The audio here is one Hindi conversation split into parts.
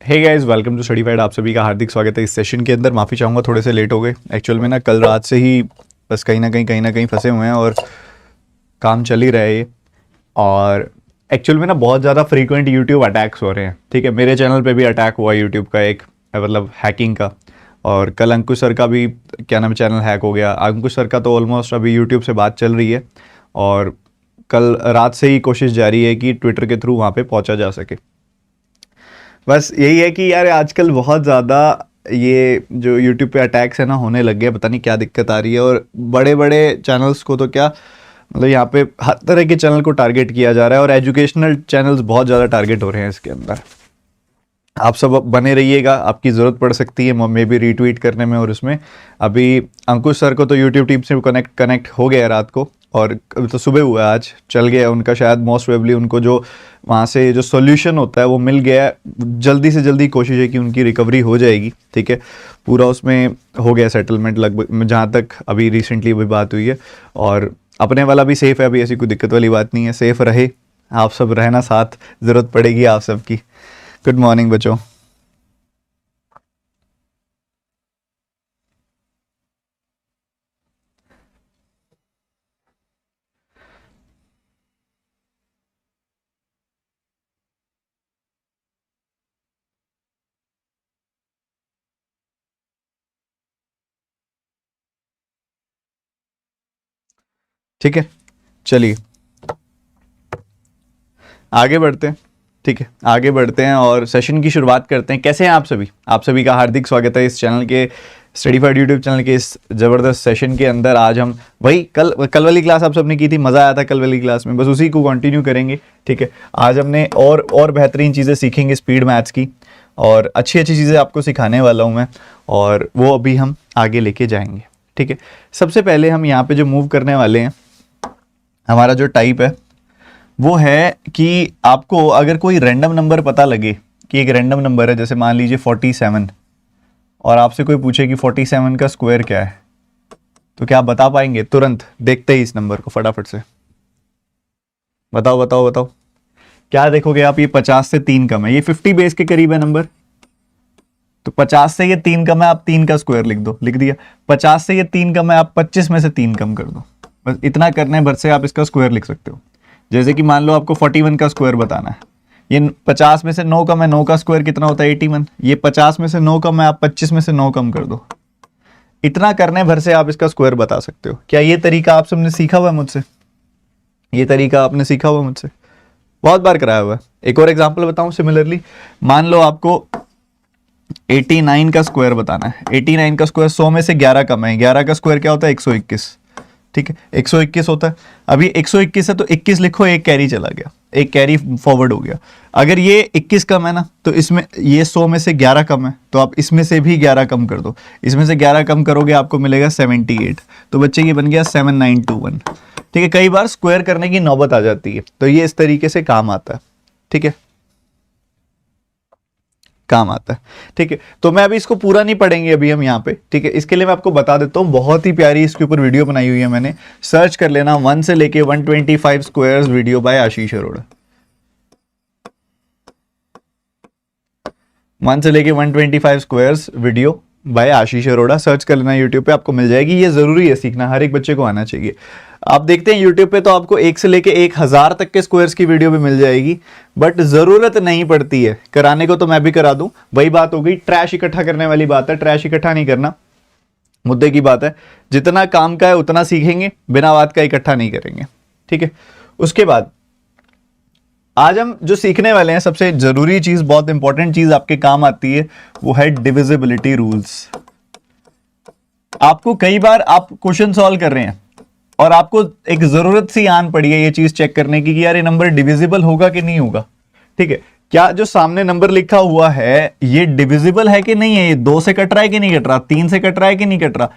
Hey guys, welcome to Studyfied. आप सभी का हार्दिक स्वागत है इस सेशन के अंदर। माफ़ी चाहूँगा थोड़े से लेट हो गए। एक्चुअल में ना कल रात से ही बस कहीं ना कहीं फंसे हुए हैं और काम चल ही रहा है ये। और एक्चुअल में ना बहुत ज़्यादा फ्रीक्वेंट यूट्यूब अटैक्स हो रहे हैं। ठीक है, मेरे चैनल पे भी अटैक हुआ यूट्यूब का एक, मतलब हैकिंग का। और कल अंकुश सर का भी क्या नाम चैनल हैक हो गया। अंकुश सर का तो ऑलमोस्ट अभी यूट्यूब से बात चल रही है और कल रात से ही कोशिश जारी है कि ट्विटर के थ्रू वहाँ पे पहुँचा जा सके। बस यही है कि यार आजकल बहुत ज़्यादा ये जो यूट्यूब पे अटैक्स है ना होने लग गए। पता नहीं क्या दिक्कत आ रही है। और बड़े बड़े चैनल्स को तो क्या, मतलब यहाँ पे हर तरह के चैनल को टारगेट किया जा रहा है और एजुकेशनल चैनल्स बहुत ज़्यादा टारगेट हो रहे हैं इसके अंदर। आप सब बने रहिएगा, आपकी ज़रूरत पड़ सकती है मे भी रीट्वीट करने में। और उसमें अभी अंकुश सर को तो यूट्यूब टीम से कनेक्ट हो गया रात को, और अभी तो सुबह हुआ, आज चल गया उनका। शायद मोस्ट प्रोबेबली उनको जो वहाँ से जो सॉल्यूशन होता है वो मिल गया है। जल्दी से जल्दी कोशिश है कि उनकी रिकवरी हो जाएगी। ठीक है, पूरा उसमें हो गया सेटलमेंट लगभग, जहाँ तक अभी रिसेंटली भी बात हुई है। और अपने वाला भी सेफ़ है, अभी ऐसी कोई दिक्कत वाली बात नहीं है। सेफ़ रहे, आप सब रहना साथ, ज़रूरत पड़ेगी आप सबकी। गुड मॉर्निंग बच्चों। ठीक है, चलिए आगे बढ़ते हैं। ठीक है, आगे बढ़ते हैं और सेशन की शुरुआत करते हैं। कैसे हैं आप सभी? आप सभी का हार्दिक स्वागत है इस चैनल के, स्टडीफाइड यूट्यूब चैनल के इस ज़बरदस्त सेशन के अंदर। आज हम वही कल वाली क्लास आप सबने की थी, मज़ा आया था कल वाली क्लास में, बस उसी को कंटिन्यू करेंगे। ठीक है, आज हमने और बेहतरीन चीज़ें सीखेंगे स्पीड मैथ्स की, और अच्छी अच्छी चीज़ें आपको सिखाने वाला हूँ मैं, और वो अभी हम आगे लेके जाएंगे। ठीक है, सबसे पहले हम यहाँ पे जो मूव करने वाले हैं, हमारा जो टाइप है वो है कि आपको अगर कोई रैंडम नंबर पता लगे कि एक रैंडम नंबर है, जैसे मान लीजिए 47, और आपसे कोई पूछे कि 47 का स्क्वायर क्या है, तो क्या आप बता पाएंगे तुरंत देखते ही इस नंबर को? फटाफट से बताओ बताओ बताओ, क्या देखोगे आप? ये 50 से 3 कम है, ये 50 बेस के करीब है नंबर, तो 50 से ये 3 कम है, आप 3 का स्क्वायर लिख दो, लिख दिया। 50 से ये 3 कम है, आप 25 में से 3 कम कर दो। बस इतना करने भर से आप इसका स्क्वायर लिख सकते हो। जैसे कि मान लो आपको 41 का स्क्वायर बताना है, ये 50 में से 9 कम है, 9 का स्क्वायर कितना होता है? 81। ये 50 में से 9 कम है, आप 25 में से 9 कम कर दो। इतना करने भर से आप इसका स्क्वायर बता सकते हो। क्या ये तरीका आप सबने सीखा हुआ है मुझसे? ये तरीका आपने सीखा हुआ मुझसे, बहुत बार कराया हुआ है। एक और एग्जाम्पल बताऊं सिमिलरली, मान लो आपको 89 का स्क्वायर बताना है। 89 का स्क्वायर 100 में से 11 कम है, 11 का स्क्वायर क्या होता है? 121। ठीक है, 121 होता है। अभी 121 है तो 21 लिखो, एक कैरी चला गया, एक कैरी फॉरवर्ड हो गया। अगर ये 21 कम है ना, तो इसमें ये 100 में से 11 कम है, तो आप इसमें से भी 11 कम कर दो। इसमें से 11 कम करोगे आपको मिलेगा 78। तो बच्चे ये बन गया 7921। ठीक है, कई बार स्क्वायर करने की नौबत आ जाती है, तो ये इस तरीके से काम आता है। ठीक है, काम आता है। ठीक है, तो मैं अभी इसको पूरा नहीं पढ़ेंगे अभी हम यहाँ पे। ठीक है, इसके लिए मैं आपको बता देता हूँ, बहुत ही प्यारी इसके ऊपर वीडियो बनाई हुई है मैंने, सर्च कर लेना 1 से लेके 125 स्क्वायर्स वीडियो बाय आशीष अरोड़ा। 1 से लेके 125 स्क्वायर्स वीडियो बाय आशीष अरोड़ा, सर्च कर लेना यूट्यूब पे, आपको मिल जाएगी। ये जरूरी है सीखना, हर एक बच्चे को आना चाहिए। आप देखते हैं यूट्यूब पे तो आपको 1 से लेके 1000 तक के स्क्वायर्स की वीडियो भी मिल जाएगी, बट जरूरत नहीं पड़ती है कराने को। तो मैं भी करा दूं, वही बात हो गई, ट्रैश इकट्ठा करने वाली बात है। ट्रैश इकट्ठा नहीं करना, मुद्दे की बात है। जितना काम का है उतना सीखेंगे, बिना बात का इकट्ठा नहीं करेंगे। ठीक है, उसके बाद आज हम जो सीखने वाले हैं, सबसे जरूरी चीज, बहुत इंपॉर्टेंट चीज आपके काम आती है, वो है डिविजिबिलिटी रूल्स। आपको कई बार आप क्वेश्चन सॉल्व कर रहे हैं और आपको एक जरूरत सी आन पड़ी है ये चीज चेक करने की कि यार ये नंबर डिविजिबल होगा कि नहीं होगा। ठीक है, क्या जो सामने नंबर लिखा हुआ है ये डिविजिबल है कि नहीं है? ये 2 से कट रहा है कि नहीं कट रहा? 3 से कट रहा है कि नहीं कट रहा?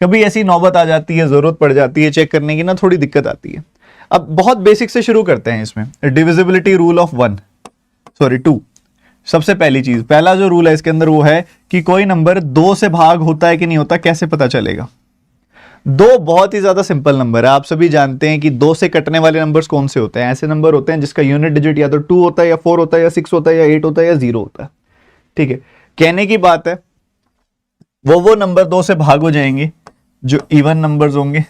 कभी ऐसी नौबत आ जाती है, जरूरत पड़ जाती है चेक करने की ना, थोड़ी दिक्कत आती है। अब बहुत बेसिक से शुरू करते हैं इसमें। Divisibility rule of 2। सबसे पहली चीज, पहला जो रूल है इसके अंदर वो है कि कोई नंबर 2 से भाग होता है कि नहीं होता, कैसे पता चलेगा? 2 बहुत ही ज्यादा सिंपल नंबर है। आप सभी जानते हैं कि 2 से कटने वाले नंबर्स कौन से होते हैं? ऐसे नंबर होते हैं जिसका यूनिट डिजिट या तो 2 होता है, या 4 होता है, या 6 होता है, या 8 होता है, या 0 होता है। ठीक है, कहने की बात है वो नंबर 2 से भाग हो जाएंगे जो इवन नंबर्स होंगे,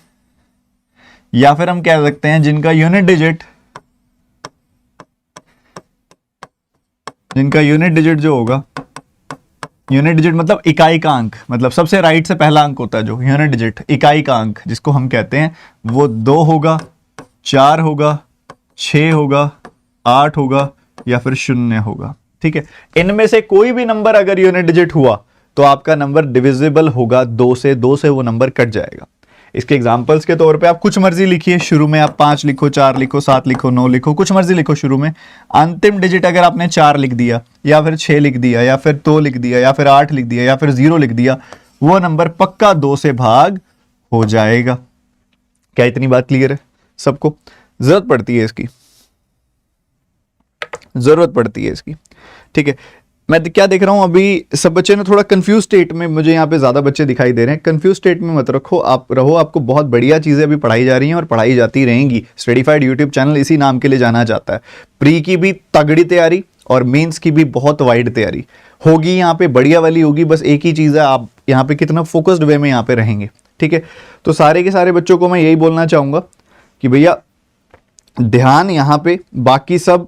या फिर हम कह सकते हैं जिनका यूनिट डिजिट जो होगा, यूनिट डिजिट मतलब इकाई का अंक, मतलब सबसे राइट से पहला अंक होता है जो यूनिट डिजिट, इकाई का अंक जिसको हम कहते हैं, वो 2 होगा, 4 होगा, 6 होगा, 8 होगा या फिर 0 होगा। ठीक है, इनमें से कोई भी नंबर अगर यूनिट डिजिट हुआ तो आपका नंबर डिविजिबल होगा 2 से, 2 से वो नंबर कट जाएगा। इसके एग्जांपल्स के तौर पे आप कुछ मर्जी लिखिए, शुरू में आप 5 लिखो, 4 लिखो, 7 लिखो, 9 लिखो, कुछ मर्जी लिखो शुरू में। अंतिम डिजिट अगर आपने 4 लिख दिया या फिर 6 लिख दिया या फिर 2 लिख दिया या फिर 8 लिख दिया या फिर 0 लिख दिया, वो नंबर पक्का 2 से भाग हो जाएगा। क्या इतनी बात क्लियर है सबको? जरूरत पड़ती है इसकी। ठीक है, मैं क्या देख रहा हूं अभी सब बच्चे ने थोड़ा कंफ्यूज स्टेट में, मुझे यहाँ पे ज्यादा बच्चे दिखाई दे रहे हैं। कंफ्यूज स्टेट में मत रखो, आप रहो, आपको बहुत बढ़िया चीजें अभी पढ़ाई जा रही हैं और पढ़ाई जाती रहेंगी। स्टडीफाइड यूट्यूब चैनल इसी नाम के लिए जाना जाता है। प्री की भी तगड़ी तैयारी और मेंस की भी बहुत वाइड तैयारी होगी, यहाँ पे बढ़िया वाली होगी। बस एक ही चीज है, आप यहाँ पे कितना फोकस्ड वे में यहाँ पे रहेंगे। ठीक है, तो सारे के सारे बच्चों को मैं यही बोलना चाहूंगा कि भैया ध्यान यहाँ पे, बाकी सब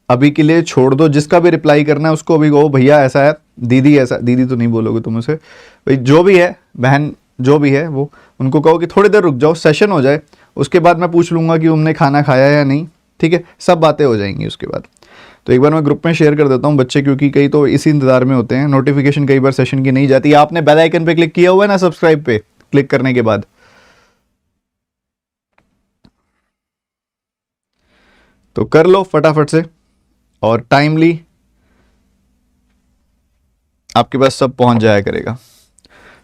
अभी के लिए छोड़ दो। जिसका भी रिप्लाई करना है उसको अभी कहो भैया ऐसा है, दीदी ऐसा, दीदी तो नहीं बोलोगे तुम उसे, भाई जो भी है, बहन जो भी है, वो उनको कहो कि थोड़ी देर रुक जाओ, सेशन हो जाए, उसके बाद मैं पूछ लूंगा कि तुमने खाना खाया या नहीं। ठीक है, सब बातें हो जाएंगी उसके बाद। तो एक बार मैं ग्रुप में शेयर कर देता हूँ बच्चे, क्योंकि कई तो इसी इंतजार में होते हैं, नोटिफिकेशन कई बार सेशन की नहीं जाती। आपने बेल आइकन पे क्लिक किया हुआ है ना, सब्सक्राइब पे क्लिक करने के बाद, तो कर लो फटाफट से और टाइमली आपके पास सब पहुंच जाया करेगा।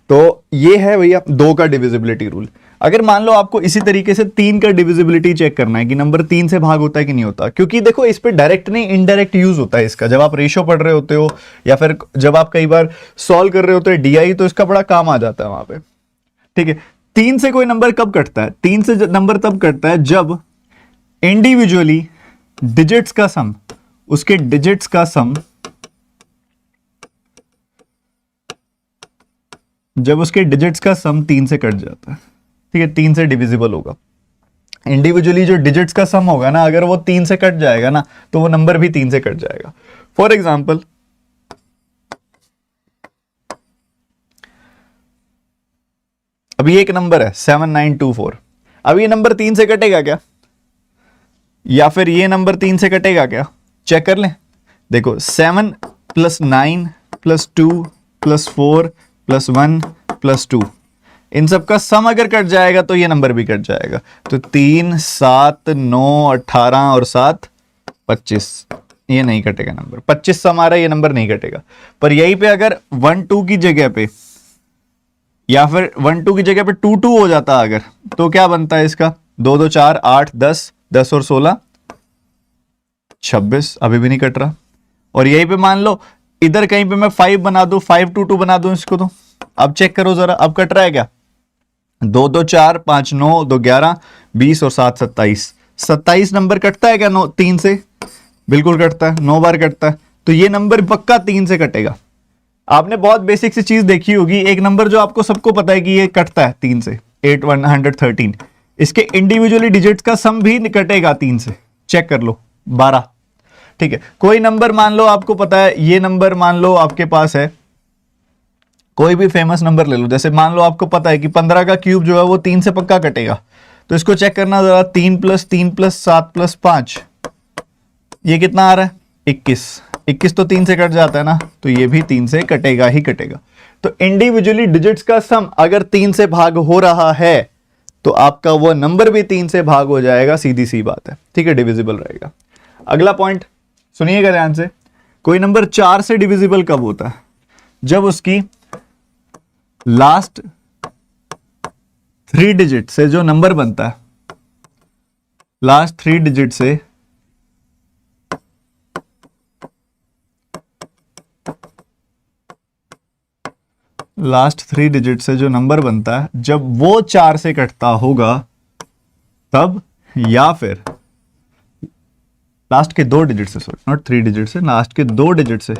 तो ये है भैया 2 का डिविजिबिलिटी रूल। अगर मान लो आपको इसी तरीके से 3 का डिविजिबिलिटी चेक करना है कि नंबर 3 से भाग होता है कि नहीं होता, क्योंकि देखो इस पे डायरेक्ट नहीं इनडायरेक्ट यूज होता है इसका। जब आप रेशो पढ़ रहे होते हो या फिर जब आप कई बार सॉल्व कर रहे होते हैं डीआई, तो इसका बड़ा काम आ जाता है वहां पे। ठीक है, 3 से कोई नंबर कब कटता है? 3 से नंबर तब कटता है जब इंडिविजुअली डिजिट्स का सम, उसके डिजिट्स का सम, जब उसके डिजिट्स का सम 3 से कट जाता है। ठीक है, 3 से डिविजिबल होगा। इंडिविजुअली जो डिजिट्स का सम होगा ना, अगर वो 3 से कट जाएगा ना, तो वो नंबर भी 3 से कट जाएगा। फॉर एग्जाम्पल, अभी एक नंबर है 7924, अब ये नंबर 3 से कटेगा क्या? या फिर ये नंबर 3 से कटेगा क्या? चेक कर लें। देखो 7 + 9 + 2 + 4 + 1 + 2, इन सब का सम अगर कट जाएगा तो ये नंबर भी कट जाएगा। तो 3, 7, 9, 18 और 7 25, ये नहीं कटेगा नंबर। 25 सम आ रहा है, ये नंबर नहीं कटेगा। पर यहीं पे अगर 1 2 की जगह पे, या फिर 1 2 की जगह पे 2 2 हो जाता अगर, तो क्या बनता है इसका? 2 2 4 8 10, 10 और 16 26, अभी भी नहीं कट रहा। और यहीं पे मान लो इधर कहीं पे मैं 5 बना दूं, 5 2 2 बना दूं इसको, तो अब चेक करो जरा, अब कट रहा है क्या? 2 2 4 5 9 2 11 20 और 7 27, 27 नंबर कटता है क्या 3 से? बिल्कुल कटता है, 9 बार कटता है। तो ये नंबर पक्का 3 से कटेगा। आपने बहुत बेसिक सी चीज देखी होगी, एक नंबर जो आपको सबको पता है कि ये कटता है 3 से, 8113, इसके इंडिविजुअली डिजिट्स का सम भी कटेगा 3 से। चेक कर लो 12। ठीक है, कोई नंबर मान लो आपको पता है, ये नंबर मान लो आपके पास है, कोई भी फेमस नंबर ले लो, जैसे मान लो आपको पता है कि 15 का क्यूब जो है वो 3 से पक्का कटेगा। तो इसको चेक करना जरा, 3 + 3 + 7 + 5, ये कितना आ रहा है? 21। 21 तो 3 से कट जाता है ना, तो ये भी 3 से कटेगा ही कटेगा। तो इंडिविजुअली डिजिट्स का सम अगर 3 से भाग हो रहा है तो आपका वो नंबर भी 3 से भाग हो जाएगा, सीधी सी बात है। ठीक है, डिविजिबल रहेगा। अगला पॉइंट सुनिएगा ध्यान से, कोई नंबर 4 से डिविजिबल कब होता है? जब उसकी लास्ट 3 डिजिट से जो नंबर बनता है, लास्ट 3 डिजिट से लास्ट 3 डिजिट से जो नंबर बनता है, जब वो 4 से कटता होगा तब, या फिर लास्ट के 2 डिजिट से, सॉरी नॉट 3 डिजिट से, लास्ट के 2 डिजिट से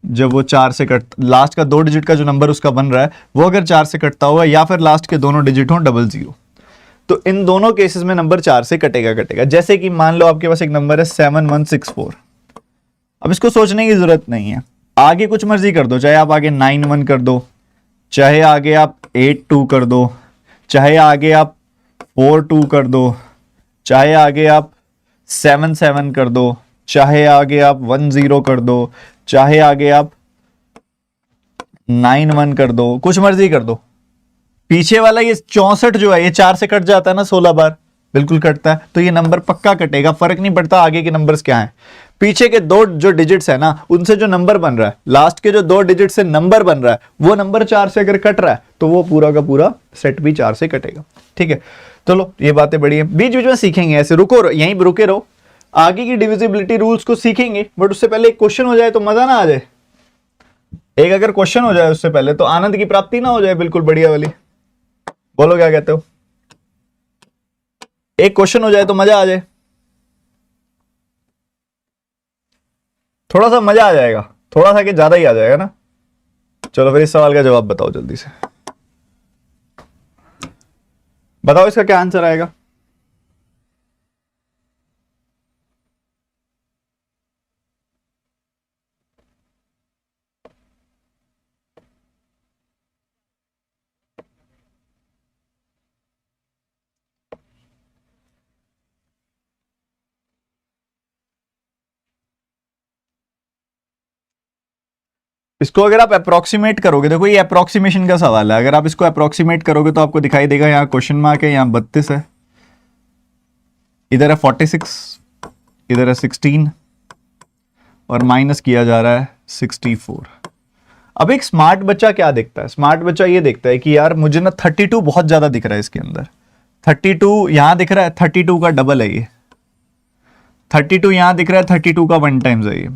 जब वो 4 से कट, लास्ट का 2 डिजिट का जो नंबर उसका बन रहा है वो अगर 4 से कटता हुआ या फिर लास्ट के दोनों डिजिट हों 00, तो इन दोनों केसेस में नंबर 4 से कटेगा। जैसे कि मान लो आपके पास एक नंबर है 7164, अब इसको सोचने की जरूरत नहीं है, आगे कुछ मर्जी कर दो, चाहे आप आगे 91 कर दो, चाहे आगे आप 82 कर दो, चाहे आगे आप 42 कर दो, चाहे आगे आप 77 कर दो, चाहे आगे आप 10 कर दो, चाहे आगे आप 91 कर दो, कुछ मर्जी कर दो। पीछे वाला ये 64 जो है ये 4 से कट जाता है ना 16 बार, बिल्कुल कटता है, तो ये नंबर पक्का कटेगा, फर्क नहीं पड़ता आगे के नंबर्स क्या हैं। पीछे के 2 जो डिजिट्स है ना उनसे जो नंबर बन रहा है, लास्ट के जो 2 डिजिट से नंबर बन रहा है वो नंबर 4 से अगर कट रहा है तो वो पूरा का पूरा सेट भी 4 से कटेगा। ठीक है, चलो ये बातें बड़ी है, बीच बीच में सीखेंगे, ऐसे यहीं रुके रहो, आगे की डिविजिबिलिटी रूल्स को सीखेंगे, बट उससे पहले एक क्वेश्चन हो जाए तो मजा ना आ जाए। एक अगर क्वेश्चन हो जाए उससे पहले तो आनंद की प्राप्ति ना हो जाए, बिल्कुल बढ़िया वाली। बोलो क्या कहते हो? एक क्वेश्चन हो जाए तो मजा आ जाए, थोड़ा सा मजा आ जाएगा, थोड़ा सा कि ज्यादा ही आ जाएगा ना। चलो फिर इस सवाल का जवाब बताओ जल्दी से, बताओ इसका क्या आंसर आएगा। इसको अगर आप अप्रोक्सीमेट करोगे, देखो ये अप्रोक्सीमेशन का सवाल है, अगर आप इसको अप्रोक्सीमेट करोगे तो आपको दिखाई देगा यहाँ क्वेश्चन मार्क है, यहाँ 32 है, इधर है 46, इधर है 16 और माइनस किया जा रहा है 64। अब एक स्मार्ट बच्चा क्या देखता है? स्मार्ट बच्चा ये देखता है कि यार मुझे ना 32 बहुत ज्यादा दिख रहा है इसके अंदर, 32 यहां दिख रहा है, 32 का डबल है ये, 32 यहां दिख रहा है, 32 का 1 टाइम्स है ये,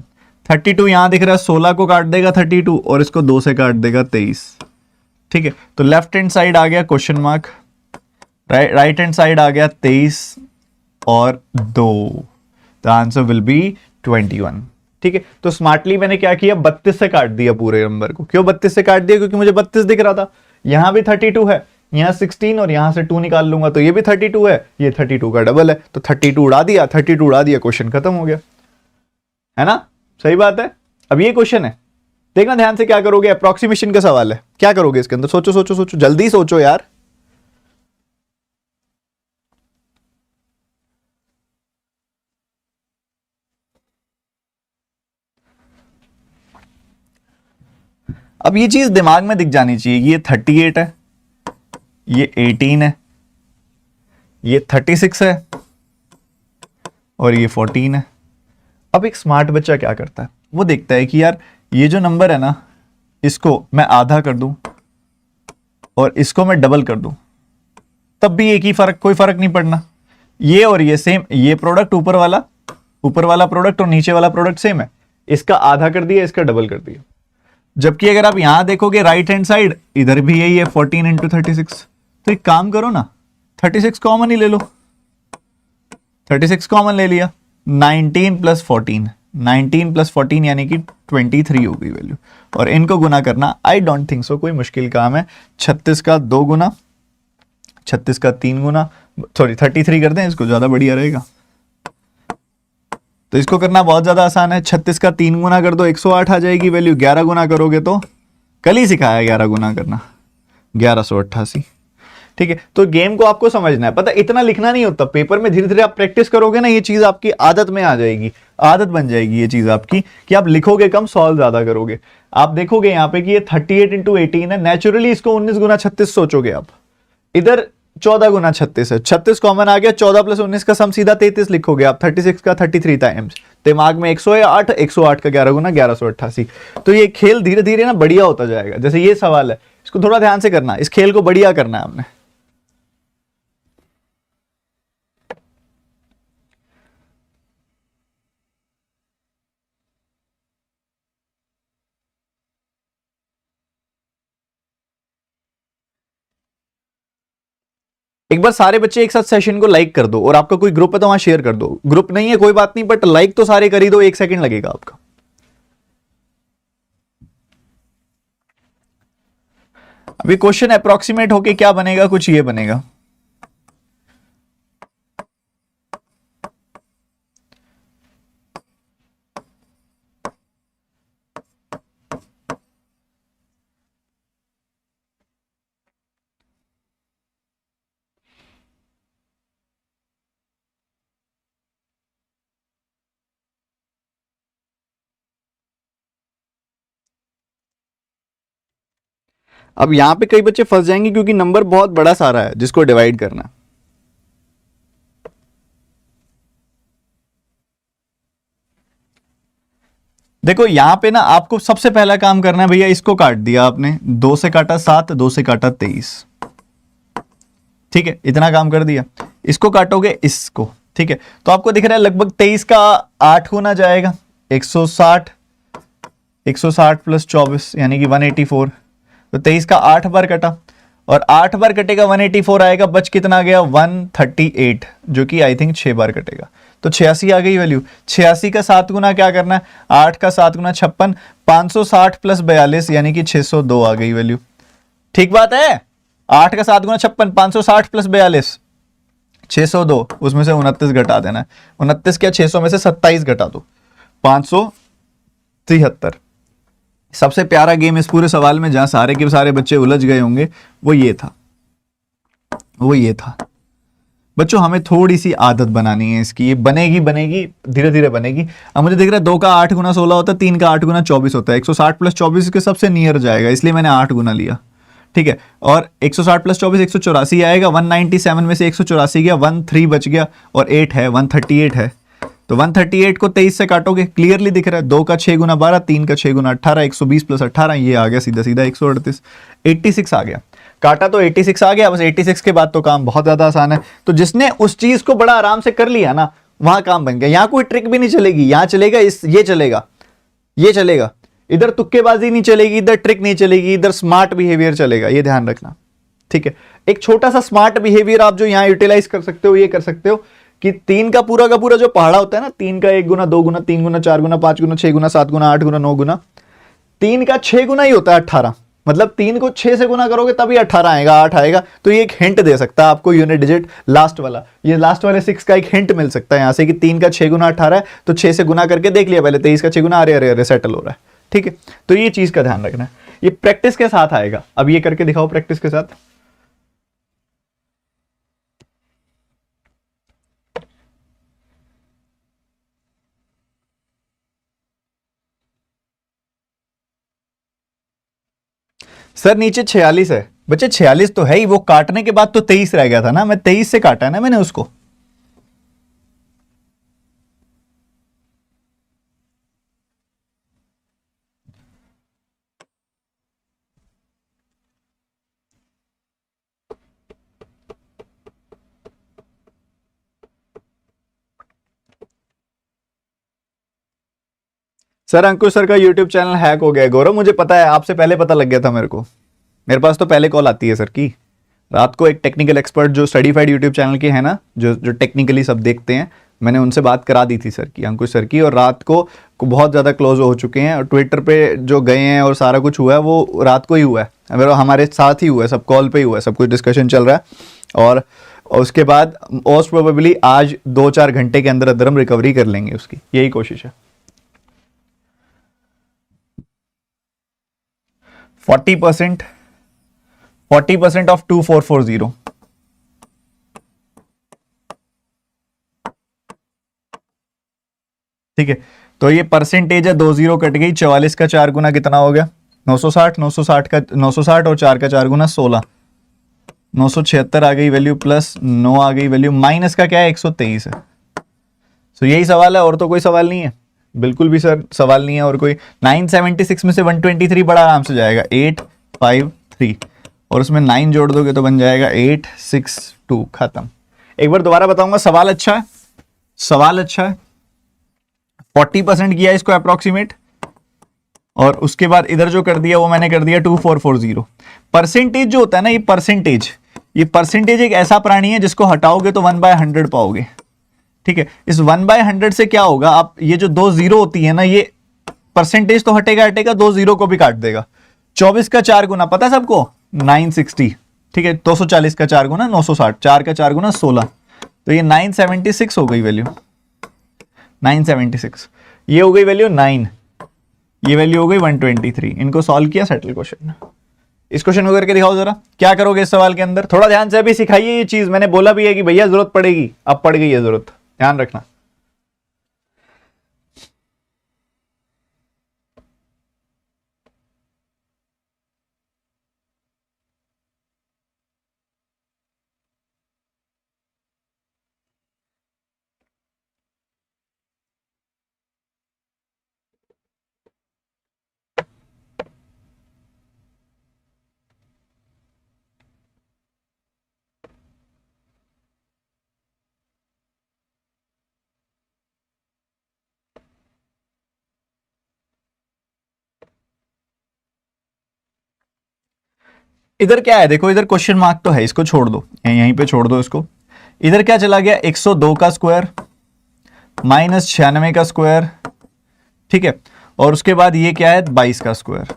32 यहां दिख रहा है, 16 को काट देगा 32 और इसको 2 से काट देगा 23। ठीक है, तो लेफ्ट हैंड साइड आ गया question mark, right hand side आ गया 23 और 2, द आंसर विल बी 21। ठीक है, तो स्मार्टली मैंने क्या किया, 32 से काट दिया पूरे नंबर को। क्यों 32 से काट दिया? क्योंकि मुझे 32 दिख रहा था, यहां भी 32 है, यहां 16 और यहां से 2 निकाल लूंगा तो ये भी 32 है, ये 32 का डबल है, तो 32 उड़ा दिया, 32 उड़ा दिया, क्वेश्चन खत्म हो गया, है ना? सही बात है। अब ये क्वेश्चन है, देखना ध्यान से क्या करोगे, अप्रोक्सीमेशन का सवाल है, क्या करोगे इसके अंदर? सोचो सोचो सोचो, जल्दी सोचो यार। अब ये चीज दिमाग में दिख जानी चाहिए, ये 38 है, ये 18 है, ये 36 है और ये 14 है। अब एक स्मार्ट बच्चा क्या करता है, वो देखता है कि यार ये जो नंबर है ना इसको मैं आधा कर दूं और इसको मैं डबल कर दूं, तब भी एक ही फर्क, कोई फर्क नहीं पड़ना, ये और ये सेम, ये प्रोडक्ट ऊपर वाला प्रोडक्ट और नीचे वाला प्रोडक्ट सेम है, इसका आधा कर दिया, इसका डबल कर दिया। जबकि अगर आप यहां देखोगे राइट हैंड साइड, इधर भी यही है 14 इंटू 36, तो एक काम करो ना 36 कॉमन ही ले लो, 36 कॉमन ले लिया, 19 प्लस 14, 19 प्लस 14 यानी कि 23 हो गई वैल्यू, और इनको गुना करना आई डोंट थिंक सो कोई मुश्किल काम है। 36 का 2 गुना, 36 का 3 गुना, सॉरी 33 कर दें, इसको ज्यादा बढ़िया रहेगा, तो इसको करना बहुत ज्यादा आसान है। 36 का 3 गुना कर दो, 108 आ जाएगी वैल्यू, 11 गुना करोगे तो, कल ही सिखाया 11 गुना करना, 1188। ठीक है, तो गेम को आपको समझना है, पता इतना लिखना नहीं होता पेपर में, धीरे धीरे आप प्रैक्टिस करोगे ना ये चीज आपकी आदत में आ जाएगी, आदत बन जाएगी ये चीज आपकी कि आप लिखोगे कम, सॉल्व ज्यादा करोगे। आप देखोगे यहाँ पे कि ये 38 इंटू 18 है, नेचुरली इसको 19 गुना 36 सोचोगे आप, इधर 14 गुना 36 है, 36 कॉमन आ गया, 14 प्लस 19 का सम सीधा 33 लिखोगे आप, 36 का 33 टाइम्स, दिमाग में 108, 108 का 11 गुना 1188। तो ये खेल धीरे धीरे ना बढ़िया होता जाएगा। जैसे ये सवाल है, इसको थोड़ा ध्यान से करना, इस खेल को बढ़िया करना है हमने। एक बार सारे बच्चे एक साथ सेशन को लाइक कर दो, और आपका कोई ग्रुप है तो वहां शेयर कर दो, ग्रुप नहीं है कोई बात नहीं, बट लाइक तो सारे कर ही दो, 1 सेकंड लगेगा आपका। अभी क्वेश्चन अप्रोक्सीमेट होके क्या बनेगा, कुछ ये बनेगा। अब यहां पे कई बच्चे फंस जाएंगे क्योंकि नंबर बहुत बड़ा सारा है जिसको डिवाइड करना। देखो यहां पे ना आपको सबसे पहला काम करना है भैया, इसको काट दिया आपने, 2 से काटा 7, 2 से काटा 23, ठीक है, इतना काम कर दिया। इसको काटोगे इसको, ठीक है, तो आपको दिख रहा है लगभग 23 का 8 गुना जाएगा, 160, 160 प्लस 24 यानी कि 184, तो 23 का 8 बार कटा और 8 बार कटेगा 184 आएगा, बच कितना गया 138, जो कि आई थिंक 6 बार कटेगा, तो 86 आ गई वैल्यू। 86 का 7 गुना क्या करना है, 8 का 7 गुना 56, 560 प्लस 42 यानी कि 602 आ गई वैल्यू। ठीक बात है, 8 का 7 गुना 56, 560 प्लस 42 602, उसमें से 29 घटा देना है, 29 क्या 600 में से 27 घटा दो, 573। सबसे प्यारा गेम इस पूरे सवाल में जहां सारे के सारे बच्चे उलझ गए होंगे वो ये था, वो ये था। बच्चों हमें थोड़ी सी आदत बनानी है इसकी, ये बनेगी बनेगी धीरे धीरे बनेगी। अब मुझे दिख रहा है 2 का 8 गुना 16 होता है, 3 का 8 गुना 24 होता है, 160 प्लस 24 के सबसे नियर जाएगा, इसलिए मैंने 8 गुना लिया, ठीक है। और 160 प्लस 24 184 आएगा, 197 में से 184 गया, 13 बच गया और 8 है 138 है, तो 138 को 23 से काटोगे, क्लियरली दिख रहा है 2 का 6 गुना 12, 3 का 6 गुना 18, 120 प्लस 18 ये आ गया सीधा सीधा 138, 86 आ गया। काटा तो 86 आ गया, बस 86 के बाद तो काम बहुत ज्यादा आसान है। तो जिसने उस चीज को बड़ा आराम से कर लिया ना, वहां काम बन गया। यहां कोई ट्रिक भी नहीं चलेगी, यहां चलेगा ये चलेगा, ये चलेगा, इधर तुक्केबाजी नहीं चलेगी, इधर ट्रिक नहीं चलेगी, इधर स्मार्ट बिहेवियर चलेगा, ये ध्यान रखना, ठीक है। एक छोटा सा स्मार्ट बिहेवियर आप जो यहां यूटिलाइज कर सकते हो, ये कर सकते हो कि 3 का पूरा जो पहाड़ा होता है ना, 3 का 1 गुना 2 गुना 3 गुना 4 गुना 5 गुना 6 गुना 7 गुना 8 गुना 9 गुना, 3 का 6 गुना ही होता है 18, मतलब 3 को 6 से गुना करोगे तभी 18 आएगा, 8 आएगा। तो ये एक हिंट दे सकता है आपको यूनिट डिजिट लास्ट वाला, ये लास्ट वाले 6 का एक हिंट मिल सकता है यहां से कि 3 का 6 गुना 18 है, तो 6 से गुना करके देख लिया पहले, 23 का 6 गुना, अरे अरे अरे सेटल हो रहा है, ठीक है। तो ये चीज का ध्यान रखना है, ये प्रैक्टिस के साथ आएगा। अब ये करके दिखाओ प्रैक्टिस के साथ। सर नीचे 46 है, बच्चे 46 तो है ही, वो काटने के बाद तो 23 रह गया था ना, मैं 23 से काटा है ना मैंने उसको। सर अंकुश सर का यूट्यूब चैनल हैक हो गया है। गौरव मुझे पता है, आपसे पहले पता लग गया था मेरे को, मेरे पास तो पहले कॉल आती है सर की। रात को एक टेक्निकल एक्सपर्ट जो स्टडीफाइड यूट्यूब चैनल के हैं ना, जो टेक्निकली सब देखते हैं, मैंने उनसे बात करा दी थी सर की, अंकुश सर की, और रात को बहुत ज़्यादा क्लोज हो चुके हैं, और ट्विटर पे जो गए हैं और सारा कुछ हुआ है वो रात को ही हुआ है, मेरा हमारे साथ ही हुआ है, सब कॉल पे ही हुआ है, सब कुछ डिस्कशन चल रहा है। और उसके बाद मोस्ट प्रोबेबली आज 2-4 घंटे के अंदर अंदर हम रिकवरी कर लेंगे उसकी, यही कोशिश है। 40% ऑफ 2440, ठीक है। तो ये परसेंटेज है, 2 0 कट गई, 44 का 4 गुना कितना हो गया 960, 960 का 960 और 4 का 4 गुना 16, 976 आ गई वैल्यू, प्लस 9 आ गई वैल्यू, माइनस का क्या है 123 है। तो यही सवाल है, और तो कोई सवाल नहीं है, बिल्कुल भी सर सवाल नहीं है और कोई। 976 में से 123 बड़ा आराम से जाएगा, 853, और उसमें 9 जोड़ दोगे तो बन जाएगा 862, खत्म। एक बार दोबारा बताऊंगा, सवाल अच्छा है, सवाल अच्छा है। 40% किया इसको अप्रोक्सीमेट, और उसके बाद इधर जो कर दिया वो मैंने कर दिया 2440। परसेंटेज जो होता है ना, ये परसेंटेज एक ऐसा प्राणी है जिसको हटाओगे तो 1/100 पाओगे, ठीक है। इस 1/100 से क्या होगा, आप ये जो 2 0 होती है ना, ये परसेंटेज तो हटेगा, 2 0 को भी काट देगा। 24 का 4 गुना पता है सबको, 960, ठीक है, 240 का 4 गुना 960, 4 का 4 गुना 16, तो ये 976 हो गई वैल्यू, 976, ये हो गई वैल्यू 9, ये वैल्यू हो गई 123। इनको सॉल्व किया, सेटल क्वेश्चन। इस क्वेश्चन को करके दिखाओ जरा, क्या करोगे इस सवाल के अंदर, थोड़ा ध्यान से अभी सिखाइए ये चीज, मैंने बोला भी है कि भैया जरूरत पड़ेगी, अब पड़ गई है जरूरत, ध्यान रखना। इधर क्या है देखो, इधर क्वेश्चन मार्क तो है, इसको छोड़ दो, यहीं पे छोड़ दो इसको। इधर क्या चला गया, 102 का स्क्वायर माइनस 96 का स्क्वायर, ठीक है, और उसके बाद ये क्या है 22 का स्क्वायर,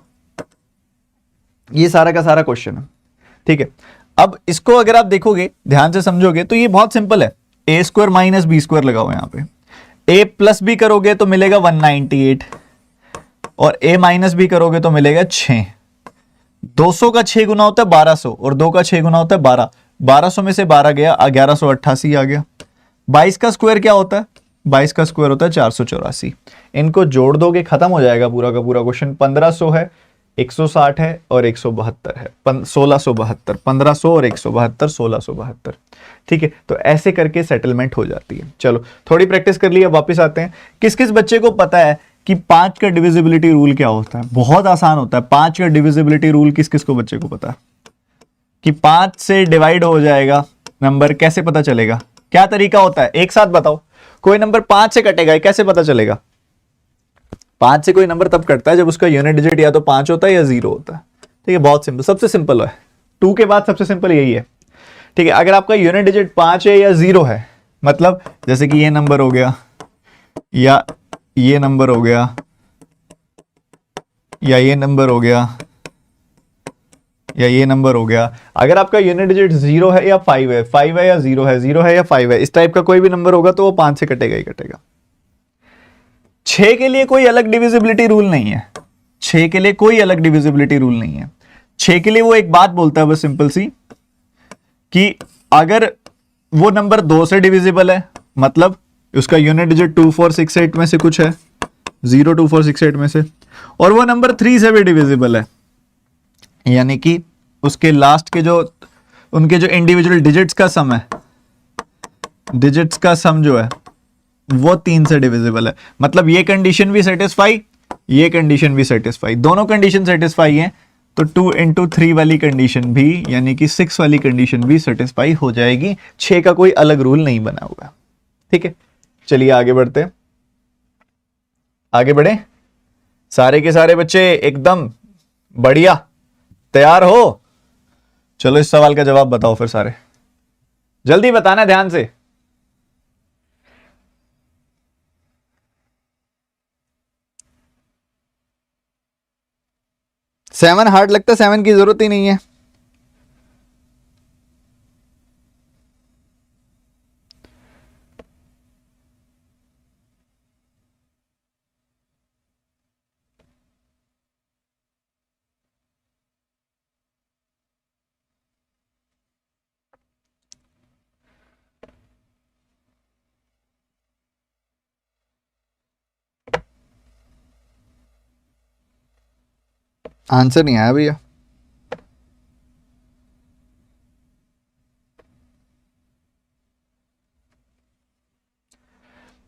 ये सारा का सारा क्वेश्चन है, ठीक है। अब इसको अगर आप देखोगे ध्यान से समझोगे तो ये बहुत सिंपल है, ए स्क्वायर माइनस बी स्क्वायर लगाओ यहां पे, ए प्लस बी करोगे तो मिलेगा 198, और ए माइनस बी करोगे तो मिलेगा 6। 200 का 6 गुना होता है 1200, और 2 का 6 गुना होता है 12, 1200 में से 12 गया 1188 आ गया। 22 का स्क्वायर क्या होता है, 22 का स्क्वायर होता है 484। इनको जोड़ दोगे खत्म हो जाएगा पूरा का पूरा क्वेश्चन। 1500 है, 160 है और 172 है, 1672, 1500 और 172, 1672, ठीक है। तो ऐसे करके सेटलमेंट हो जाती है। चलो थोड़ी प्रैक्टिस कर लिया, वापस आते हैं। किस किस बच्चे को पता है कि 5 का डिविजिबिलिटी रूल क्या होता है? बहुत आसान होता है। 5 का डिविजिबिलिटी रूल किस किस को बच्चे को पता है कि 5 से डिवाइड हो जाएगा नंबर, कैसे पता चलेगा? क्या तरीका होता है, एक साथ बताओ। कोई नंबर 5 से कटेगा, कैसे पता चलेगा? 5 से कोई नंबर तब कटता है जब उसका यूनिट डिजिट या तो 5 होता है या 0 होता है, ठीक है। बहुत सिंपल, सबसे सिंपल है, 2 के बाद सबसे सिंपल यही है, ठीक है। अगर आपका यूनिट डिजिट 5 है या 0 है, मतलब जैसे कि ये नंबर हो गया या ये नंबर हो गया या ये नंबर हो गया या ये नंबर हो गया, अगर आपका यूनिट डिजिट 0 है या 5 है, 5 है या 0 है, 0 है या 5 है, इस टाइप का कोई भी नंबर होगा तो वो 5 से कटेगा ही कटेगा। 6 के लिए कोई अलग डिविजिबिलिटी रूल नहीं है, 6 के लिए कोई अलग डिविजिबिलिटी रूल नहीं है। 6 के लिए वो एक बात बोलता है बस सिंपल सी, कि अगर वो नंबर 2 से डिविजिबल है, मतलब उसका यूनिट डिजिट 2468 में से कुछ है, 02468 में से, और वो नंबर 3 से भी डिविजिबल है, यानी कि उसके लास्ट के जो उनके जो इंडिविजुअल डिजिट्स का सम है, डिजिट्स का सम जो है वो 3 से डिविजिबल है, मतलब ये कंडीशन भी सेटिस्फाई, ये कंडीशन भी सेटिस्फाई, दोनों कंडीशन सेटिस्फाई है, तो 2 into 3 वाली कंडीशन भी, यानी कि 6 वाली कंडीशन भी सेटिस्फाई हो जाएगी। 6 का कोई अलग रूल नहीं बना हुआ, ठीक है। चलिए आगे बढ़ते हैं, आगे बढ़े। सारे के सारे बच्चे एकदम बढ़िया तैयार हो? चलो इस सवाल का जवाब बताओ फिर, सारे जल्दी बताना ध्यान से। सेवन हार्ड लगता है, 7 की जरूरत ही नहीं है। आंसर नहीं आया भैया।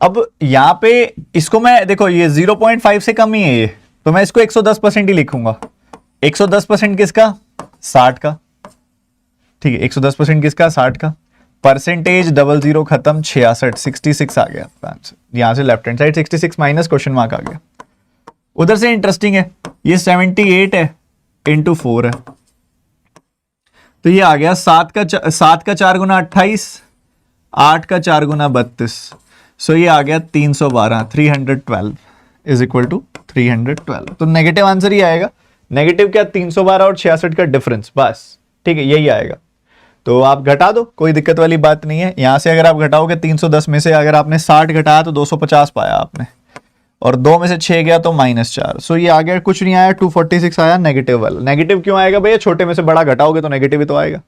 अब यहां पे इसको मैं देखो, ये 0.5 से कम ही है ये, तो मैं इसको 110% ही लिखूंगा। 110% किसका? 60 का, ठीक है। 110% किसका? 60 का। परसेंटेज 00 खत्म 66, 66 आ गया आपका आंसर। यहां से left hand side 66 minus question mark आ गया। उधर से इंटरेस्टिंग है, ये 78 है इंटू 4 है, तो ये आ गया 7 का 4 गुना 28, 8 का 4 गुना 32, सो ये आ गया 312, 312 इज इक्वल टू 312। तो नेगेटिव आंसर ही आएगा, नेगेटिव क्या, 312 और 66 का डिफरेंस, बस ठीक है, यही आएगा। तो आप घटा दो, कोई दिक्कत वाली बात नहीं है। यहां से अगर आप घटाओगे 310 में से अगर आपने 60 घटाया तो 250 पाया आपने, और 2 में से 6 गया तो -4। सो ये आ गया, कुछ नहीं आया, 246 आया नेगेटिव वाला। नेगेटिव क्यों आएगा भैया, छोटे में से बड़ा घटाओगे तो नेगेटिव ही तो आएगा।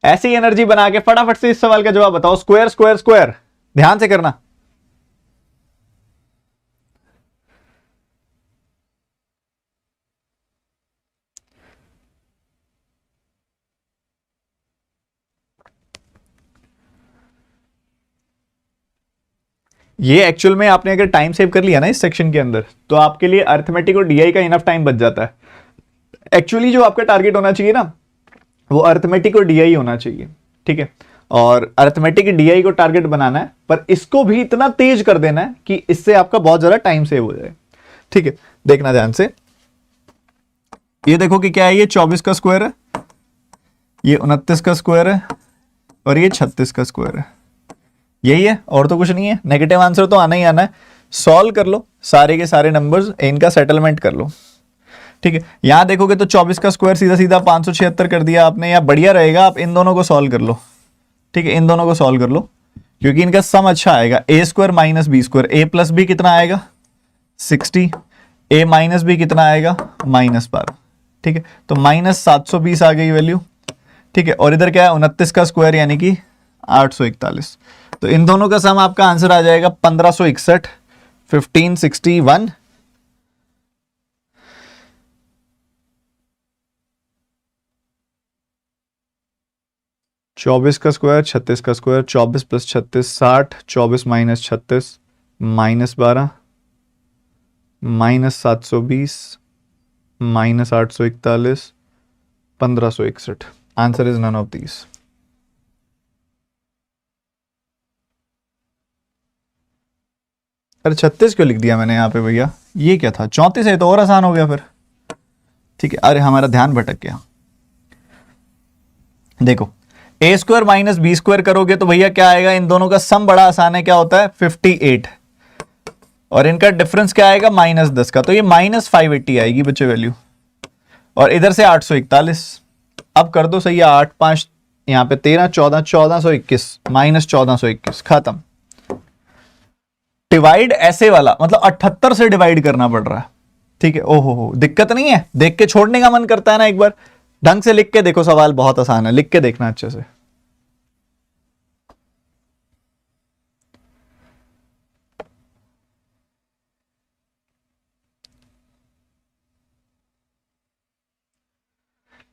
ऐसी एनर्जी बना के फटाफट से इस सवाल का जवाब बताओ। स्क्वायर स्क्वायर स्क्वायर, ध्यान से करना। ये एक्चुअल में आपने अगर टाइम सेव कर लिया ना इस सेक्शन के अंदर, तो आपके लिए अर्थमेटिक और डीआई का इनफ टाइम बच जाता है। एक्चुअली जो आपका टारगेट होना चाहिए ना, वो अर्थमेटिक और डीआई होना चाहिए, ठीक है। और अर्थमेटिक डीआई को टारगेट बनाना है, पर इसको भी इतना तेज कर देना है कि इससे आपका बहुत ज्यादा टाइम सेव हो जाए, ठीक है। देखना ध्यान से, ये देखो कि क्या है, ये 24 का स्क्वायर है, ये 29 का स्क्वायर है, और ये 36 का स्क्वायर है। यही है, और तो कुछ नहीं है। नेगेटिव आंसर तो आना ही आना है। सॉल्व कर लो सारे के सारे नंबर्स, इनका सेटलमेंट कर लो, ठीक है। यहां देखोगे तो 24 का स्क्वायर सीधा सीधा 576 कर दिया आपने, या बढ़िया रहेगा आप इन दोनों को सॉल्व कर लो, ठीक है। इन दोनों को सॉल्व कर लो क्योंकि इनका सम अच्छा आएगा। ए स्क्वायर माइनस बी स्क्वायर, ए प्लस बी कितना आएगा 60, ए माइनस बी कितना आएगा -12, ठीक है। तो -720 आ गई वैल्यू, ठीक है। और इधर क्या है 29 का स्क्वायर यानी कि 841। तो इन दोनों का सम आपका आंसर आ जाएगा 1561, 1561। चौबीस का स्क्वायर 36 का square, 24 + 36 60, 24 - 36 -12, -720 -841, 1561। Answer is none of these. अरे 36 क्यों लिख दिया मैंने यहाँ पे भैया, ये क्या था, 34 है तो और आसान हो गया फिर, ठीक है। अरे हमारा ध्यान भटक गया। देखो ए स्क्वायर माइनस बी स्क्वायर करोगे तो भैया क्या आएगा, इन दोनों का सम बड़ा आसान है, क्या होता है 58, और इनका डिफरेंस क्या आएगा -10 का, तो ये -580 आएगी बच्चे वैल्यू, और इधर से 841। अब कर दो सही है, 8 5 यहाँ पे 13 14 1421 -1421, खत्म। डिवाइड ऐसे वाला मतलब 78 से डिवाइड करना पड़ रहा है, ठीक है। ओहो हो, दिक्कत नहीं है, देख के छोड़ने का मन करता है ना, एक बार ढंग से लिख के देखो, सवाल बहुत आसान है, लिख के देखना अच्छे से।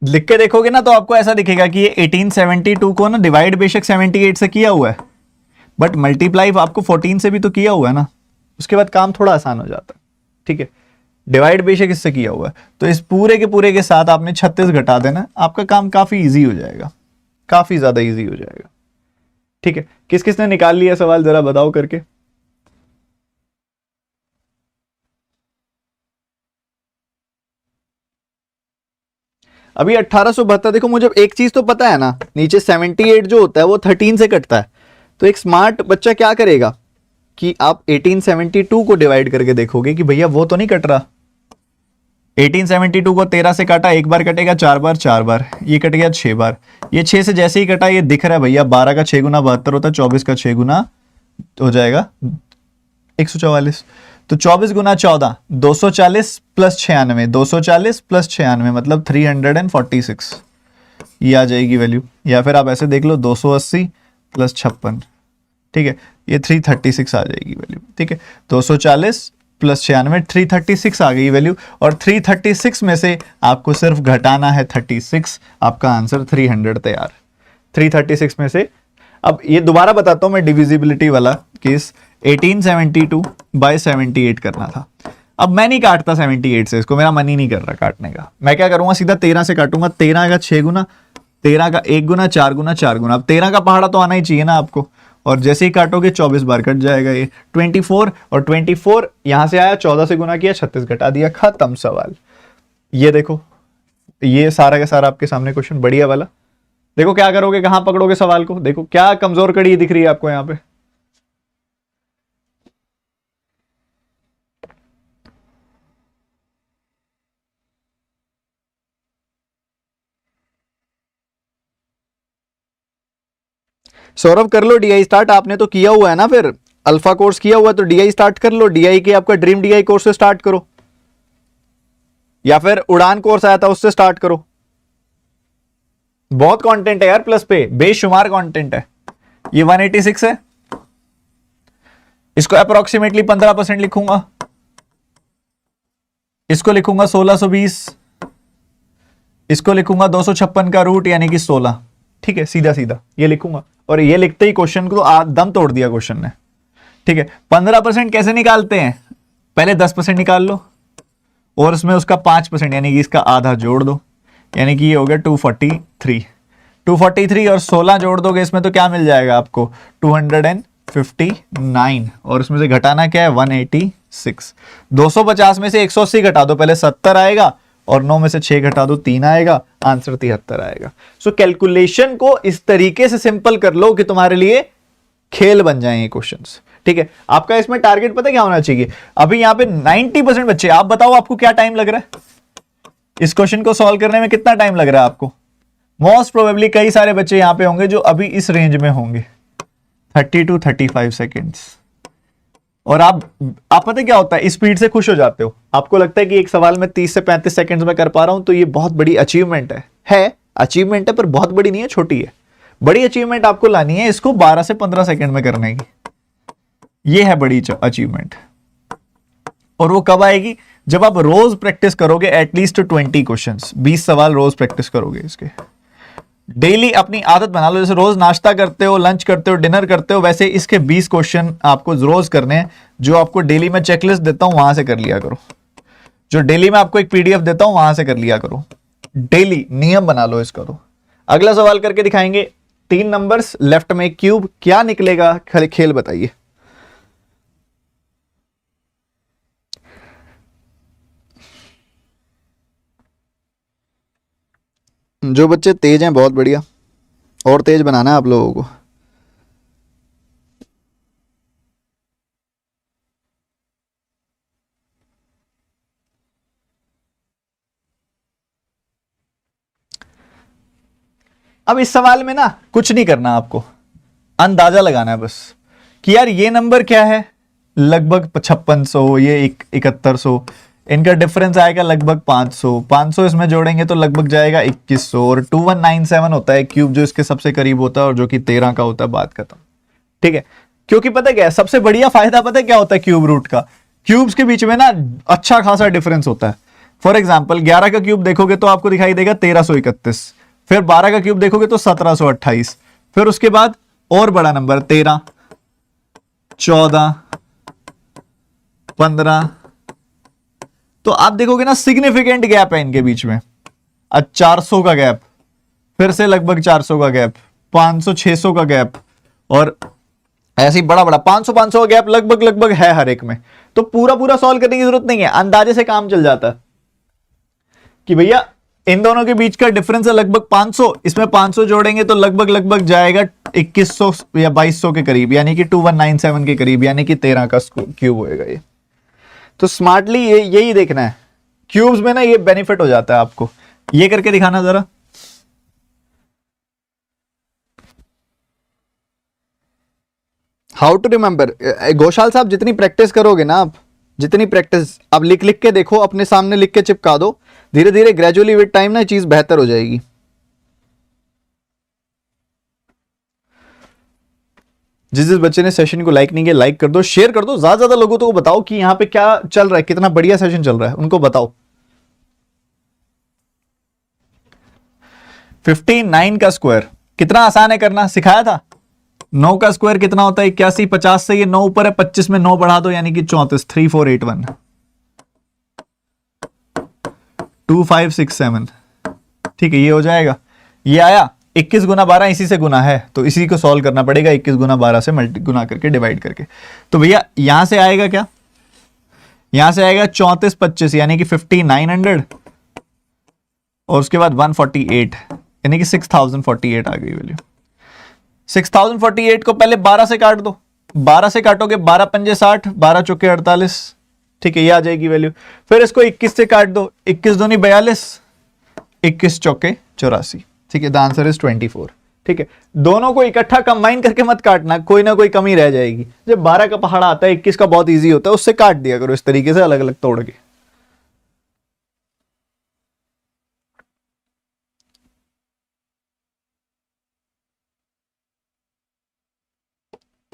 लिख के देखोगे ना तो आपको ऐसा दिखेगा कि ये 1872 को ना डिवाइड बेशक 78 से किया हुआ है, बट मल्टीप्लाई आपको 14 से भी तो किया हुआ है ना, उसके बाद काम थोड़ा आसान हो जाता है, ठीक है। डिवाइड बेशक इससे किया हुआ है, तो इस पूरे के साथ आपने 36 घटा देना, आपका काम काफी इजी हो जाएगा, काफी ज्यादा इजी हो जाएगा, ठीक है। किस किसने निकाल लिया सवाल जरा बताओ करके। अभी 1872, देखो मुझे एक चीज तो पता है ना, नीचे 78 जो होता है वो 13 से कटता है, तो एक स्मार्ट बच्चा क्या करेगा कि आप 1872 को डिवाइड करके देखोगे कि भैया वो तो नहीं कट रहा। 1872 को 13 से काटा, एक बार कटेगा 4 बार 4 बार, ये कट गया 6 बार, ये 6 से जैसे ही कटा ये दिख रहा है भैया 12 का 6 गुना 72 होता है, 24 का 6 गुना हो जाएगा 144, तो 24 गुना 14 240 + 96, 240 + 96 मतलब 346, ये आ जाएगी वैल्यू। या फिर आप ऐसे देख लो 280 + 56, ठीक है, ये 336 आ जाएगी वैल्यू, ठीक है। 240 + 96 336 आ गई वैल्यू, और 336 में से आपको सिर्फ घटाना है 36, आपका आंसर 300 तैयार। 336 में से, अब ये दोबारा बताता हूं मैं डिविजिबिलिटी वाला केस, 1872 / 78 करना था। अब मैं नहीं काटता 78 से इसको, मेरा मन ही नहीं कर रहा काटने का, मैं क्या करूंगा सीधा 13 से काटूंगा, 13 का 6 गुना, 13 का 1 गुना, 4 गुना 4 गुना, अब 13 का पहाड़ा तो आना ही चाहिए ना आपको, और जैसे ही काटोगे 24 बार कट जाएगा ये 24, और 24 यहां से आया 14 से गुना किया 36 घटा दिया, खत्म सवाल। ये देखो ये सारा का सारा आपके सामने क्वेश्चन बढ़िया वाला। देखो क्या करोगे, कहां पकड़ोगे सवाल को, देखो क्या कमजोर कड़ी दिख रही है आपको यहां पे। सौरभ कर लो डीआई स्टार्ट, आपने तो किया हुआ है ना, फिर अल्फा कोर्स किया हुआ है तो डीआई स्टार्ट कर लो। डीआई के आपका ड्रीम डीआई कोर्स से स्टार्ट करो, या फिर उड़ान कोर्स आया था उससे स्टार्ट करो। बहुत कंटेंट है यार प्लस पे, बेशुमार कंटेंट है। ये 186 है, इसको अप्रोक्सीमेटली 15% लिखूंगा, इसको लिखूंगा 1620, इसको लिखूंगा 256 का रूट यानी कि 16। ठीक है, सीधा सीधा ये लिखूंगा, और ये लिखते ही क्वेश्चन को दम तोड़ दिया क्वेश्चन ने। ठीक है, 15% कैसे निकालते हैं, पहले 10% निकाल लो और उसमें उसका 5% यानी कि इसका आधा जोड़ दो, यानी कि ये हो गया 243। 243 और 16 जोड़ दोगे इसमें तो क्या मिल जाएगा आपको 259, और उसमें से घटाना क्या है 186। 250 में से 180 घटा दो, पहले 70 आएगा, और 9 में से 6 घटा दो 3 आएगा, आंसर 73 आएगा। सो कैलकुलेशन को इस तरीके से सिंपल कर लो कि तुम्हारे लिए खेल बन जाए ये क्वेश्चंस। ठीक है, आपका इसमें टारगेट पता क्या होना चाहिए, अभी यहां पे 90% बच्चे, आप बताओ आपको क्या टाइम लग रहा है इस क्वेश्चन को सॉल्व करने में, कितना टाइम लग रहा है आपको? मोस्ट प्रोबेबली कई सारे बच्चे यहां पे होंगे जो अभी इस रेंज में होंगे, 30 to 35 सेकेंड्स। और आप पता क्या होता है, स्पीड से खुश हो जाते हो, आपको लगता है कि एक सवाल में 30 से 35 सेकंड्स में कर पा रहा हूं तो ये बहुत बड़ी अचीवमेंट है अचीवमेंट है, पर बहुत बड़ी नहीं है, छोटी है। बड़ी अचीवमेंट आपको लानी है इसको 12 से 15 सेकंड में करने की, ये है बड़ी अचीवमेंट। और वो कब आएगी, जब आप रोज प्रैक्टिस करोगे एटलीस्ट 20 क्वेश्चंस, 20 सवाल रोज प्रैक्टिस करोगे इसके। डेली अपनी आदत बना लो, जैसे रोज नाश्ता करते हो, लंच करते हो, डिनर करते हो, वैसे इसके 20 क्वेश्चन आपको रोज करने हैं। जो आपको डेली में चेकलिस्ट देता हूं वहां से कर लिया करो, जो डेली में आपको एक पीडीएफ देता हूं वहां से कर लिया करो, डेली नियम बना लो इसका। तो अगला सवाल करके दिखाएंगे, 3 नंबर्स, लेफ्ट में क्यूब, क्या निकलेगा खेल बताइए। जो बच्चे तेज हैं बहुत बढ़िया, और तेज बनाना है आप लोगों को। अब इस सवाल में ना कुछ नहीं करना, आपको अंदाजा लगाना है बस कि यार ये नंबर क्या है, लगभग 5600, ये 7100, इनका डिफरेंस आएगा लगभग 500 इसमें जोड़ेंगे तो लगभग जाएगा 2100, और 2197 होता है क्यूब जो इसके सबसे करीब होता है, और जो कि 13 का होता है, बात खत्म। ठीक है, क्योंकि पता क्या है सबसे बढ़िया फायदा, पता है क्या होता है क्यूब रूट का, क्यूब्स के बीच में ना अच्छा खासा डिफरेंस होता है। फॉर एग्जाम्पल 11 का क्यूब देखोगे तो आपको दिखाई देगा 1331, फिर 12 का क्यूब देखोगे तो 1728, फिर उसके बाद और बड़ा नंबर 13, 14, 15, तो आप देखोगे ना सिग्निफिकेंट गैप है इनके बीच में। 400 का गैप, फिर से लगभग 400 का गैप, 500 600 का गैप, और ऐसे ही बड़ा बड़ा 500 का गैप लगभग है हर एक में। तो पूरा सॉल्व करने की जरूरत नहीं है, अंदाजे से काम चल जाता है कि भैया इन दोनों के बीच का डिफरेंस है लगभग 500, इसमें 500 जोड़ेंगे तो लगभग जाएगा 2100 या 2200 के करीब, यानी कि 2197 के करीब, यानी कि 13 का क्यूब होएगा ये। तो स्मार्टली यही देखना है, क्यूब्स में ना ये बेनिफिट हो जाता है आपको। ये करके दिखाना जरा। हाउ टू रिमेंबर, घोषाल साहब जितनी प्रैक्टिस करोगे ना आप, जितनी प्रैक्टिस आप लिख के देखो, अपने सामने लिख के चिपका दो, धीरे धीरे ग्रेजुअली विद टाइम ना चीज बेहतर हो जाएगी। जिस बच्चे ने सेशन को लाइक नहीं किया लाइक कर दो, शेयर कर दो, ज्यादा लोगों को बताओ कि यहां पे क्या चल रहा है, कितना बढ़िया सेशन चल रहा है, उनको बताओ। 59 का स्क्वायर कितना आसान है करना, सिखाया था। 9 का स्क्वायर कितना होता है 81, 50 से ये 9 ऊपर है, 25 में 9 बढ़ा दो यानी कि 34, 3481, 2567। ठीक है, ये हो जाएगा, ये आया 21 गुना 12 इसी से गुना है, तो इसी को सॉल्व करना पड़ेगा, 21 गुना 12 से गुना करके डिवाइड करके। तो भैया यहां से आएगा क्या, यहां से आएगा 3425 यानी कि 5900, और उसके बाद 148 यानी कि 6048 आ गई वैल्यू। 6048 को पहले 12 से काट दो, 12 से काटोगे 12 पंजे 60, 12 चौके 48, ठीक है, ये आ जाएगी वैल्यू। फिर इसको 21 से काट दो, 21 दूनी 42, 21 चौके 84, ठीक है, द आंसर इज 24। ठीक है, दोनों को इकट्ठा कंबाइन करके मत काटना, कोई ना कोई कमी रह जाएगी। जब 12 का पहाड़ा आता है 21 का बहुत इजी होता है, उससे काट दिया करो इस तरीके से अलग अलग तोड़ के।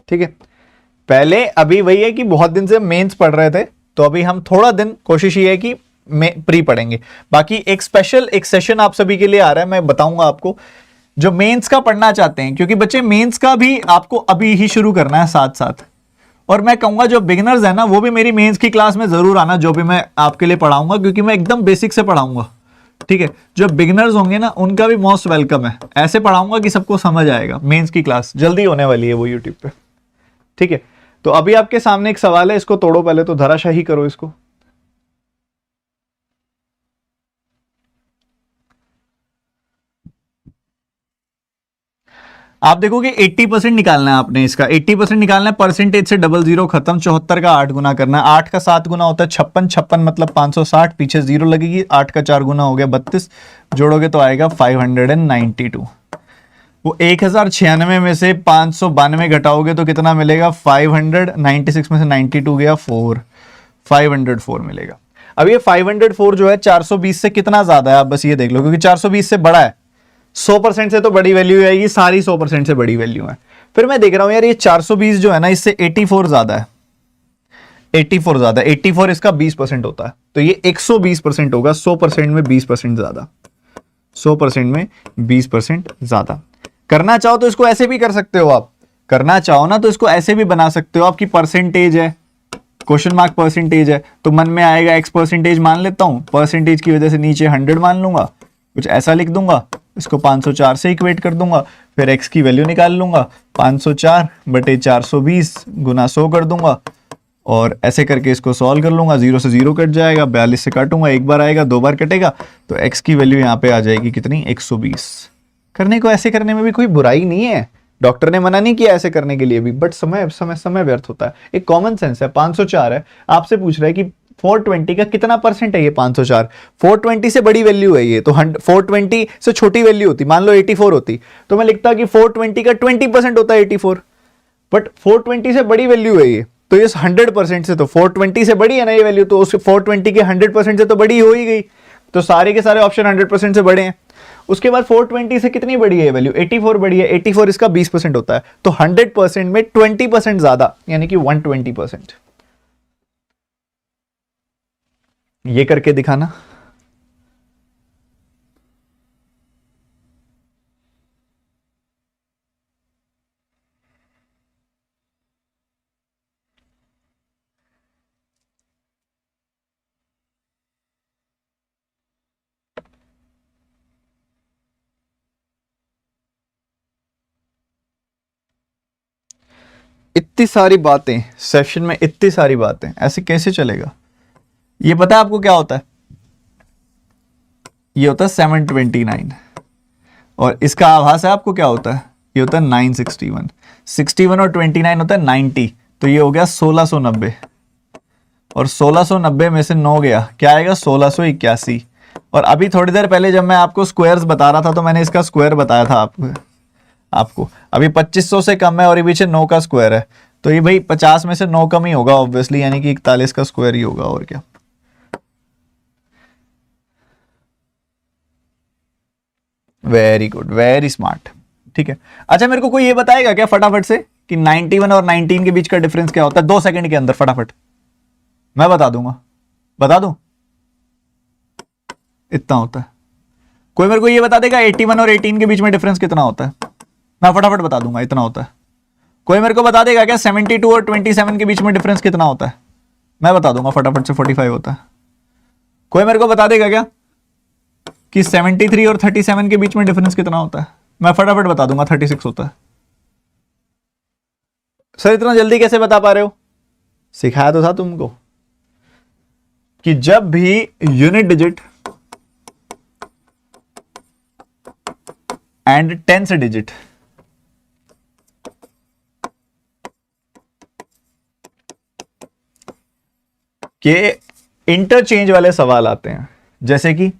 ठीक है, पहले अभी वही है कि बहुत दिन से मेंस पढ़ रहे थे, तो अभी हम थोड़ा दिन कोशिश ये है कि प्री पढ़ेंगे। बाकी एक स्पेशल एक सेशन आप सभी के लिए आ रहा है, मैं बताऊंगा आपको, जो मेंस का पढ़ना चाहते हैं, क्योंकि बच्चे मेंस का भी आपको अभी ही शुरू करना है साथ साथ। और मैं कहूंगा जो बिगिनर्स है ना, वो भी मेरी मेंस की क्लास में जरूर आना, जो भी मैं आपके लिए पढ़ाऊंगा, क्योंकि मैं एकदम बेसिक से पढ़ाऊंगा। ठीक है, जो बिगिनर्स होंगे ना, उनका भी मोस्ट वेलकम है। ऐसे पढ़ाऊंगा कि सबको समझ आएगा। मेंस की क्लास जल्दी होने वाली है वो यूट्यूब पे। ठीक है, तो अभी आपके सामने एक सवाल है, इसको तोड़ो पहले तो, धराशाही करो इसको। आप देखोगे 80% निकालना है आपने इसका, 80% निकालना है, परसेंटेज से डबल जीरो खत्म, 74 का 8 गुना करना है, 8 का 7 गुना होता है 56, 56 मतलब 560, पीछे जीरो लगेगी, 8 का 4 गुना हो गया 32, जोड़ोगे तो आएगा 592। वो 1096 में से 592 घटाओगे तो कितना मिलेगा, 596 में से 92 गया 4, 504 मिलेगा। अब ये 504 जो है 420 से कितना ज्यादा है, आप बस ये देख लो, क्योंकि 420 से बड़ा है, 100% से तो बड़ी वैल्यू आएगी, सारी 100% से बड़ी वैल्यू है। फिर मैं देख रहा हूं यार, ये 420 जो है ना, इससे 84 ज्यादा है, 84 ज्यादा, 84 इसका 20% होता है, तो ये 120% होगा, 100% में 20% ज्यादा, 100% में 20% ज्यादा। करना चाहो तो इसको ऐसे भी कर सकते हो आप, करना चाहो ना तो इसको ऐसे भी बना सकते हो, आपकी परसेंटेज है, क्वेश्चन मार्क परसेंटेज है, तो मन में आएगा x परसेंटेज मान लेता हूं, परसेंटेज की वजह से नीचे 100 मान लूंगा, कुछ ऐसा लिख दूंगा, इसको 504 से इक्वेट कर दूंगा, फिर x की वैल्यू निकाल लूंगा, 504 बटे 420 गुना 100 कर दूंगा, और ऐसे करके इसको सॉल्व कर लूंगा, 0 से 0 कट जाएगा, 42 से काटूंगा, एक बार आएगा, 2 बार कटेगा, तो x की वैल्यू यहाँ पे आ जाएगी कितनी, 120। करने को ऐसे करने में भी कोई बुराई नहीं है, डॉक्टर ने मना नहीं किया ऐसे करने के लिए भी, बट समय समय समय व्यर्थ होता है। एक कॉमन सेंस है, 504 है, आपसे पूछ रहा है कि 420 का कितना परसेंट है ये 504, 420 से बड़ी वैल्यू है ये, तो 420 से छोटी वैल्यू होती, मान लो 84 होती, तो मैं लिखता कि 420 का 20% होता है 84, बट 420 से बड़ी वैल्यू है ये, तो ये 100% से, तो 420 से बड़ी है ना ये वैल्यू, तो उस 420 के 100% से तो बड़ी हो ही गई, तो सारे के सारे ऑप्शन 100% से बड़े हैं। उसके बाद 420 से कितनी बड़ी है वैल्यू, 84 बड़ी है, 84 इसका 20% होता है, तो 100% में 20% ज्यादा, यानी कि 120%। ये करके दिखाना। इतनी सारी बातें सेशन में, इतनी सारी बातें, ऐसे कैसे चलेगा? ये पता है आपको क्या होता है? ये होता है 729, और इसका आभास है आपको क्या होता है? ये होता है 961, 61 और 29 होता है 90, तो ये हो गया 1690, और 1690 में से 9 गया, क्या आएगा, 1681। और अभी थोड़ी देर पहले जब मैं आपको स्क्वायर्स बता रहा था, तो मैंने इसका स्क्वायर बताया था आपको अभी 2500 से कम है, और ये पीछे 9 का स्क्वायर है, तो ये भाई 50 में से 9 कम ही होगा ऑब्वियसली, यानी कि 41 का स्क्वायर ही होगा, और क्या। Very good, very smart. ठीक है, अच्छा मेरे को कोई ये बताएगा क्या फटाफट से कि 91 और 19 के बीच का डिफरेंस क्या होता है, 2 सेकंड के अंदर फटाफट? मैं बता दूंगा, बता दूं, इतना होता है। कोई मेरे को ये बता देगा 81 और 18 के बीच में डिफरेंस कितना होता है? मैं फटाफट बता दूंगा, इतना होता है। कोई मेरे को बता देगा क्या 72 और 27 के बीच में डिफरेंस कितना होता है? मैं बता दूंगा फटाफट से, 45 होता है। कोई मेरे को बता देगा क्या कि 73 और 37 के बीच में डिफरेंस कितना होता है? मैं फटाफट बता दूंगा, 36 होता है। सर इतना जल्दी कैसे बता पा रहे हो? सिखाया तो था तुमको कि जब भी unit digit and tens digit के इंटरचेंज वाले सवाल आते हैं, जैसे कि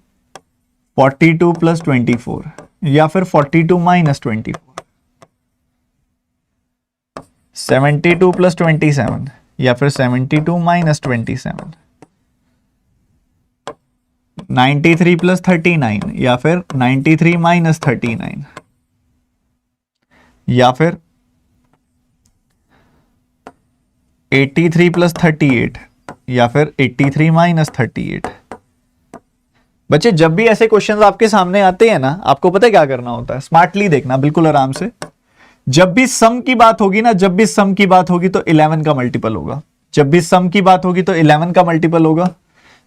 42 + 24 या फिर 42 - 24, 72 प्लस 27 या फिर 72 माइनस 27, 93 प्लस 39 या फिर 93 माइनस 39, या फिर 83 प्लस 38 या फिर 83 माइनस 38। बच्चे जब भी ऐसे क्वेश्चंस आपके सामने आते हैं ना, आपको पता है क्या करना होता है, स्मार्टली देखना, बिल्कुल आराम से। जब भी सम की बात होगी ना, जब भी सम की बात होगी तो 11 का मल्टीपल होगा, जब भी सम की बात होगी तो 11 का मल्टीपल होगा,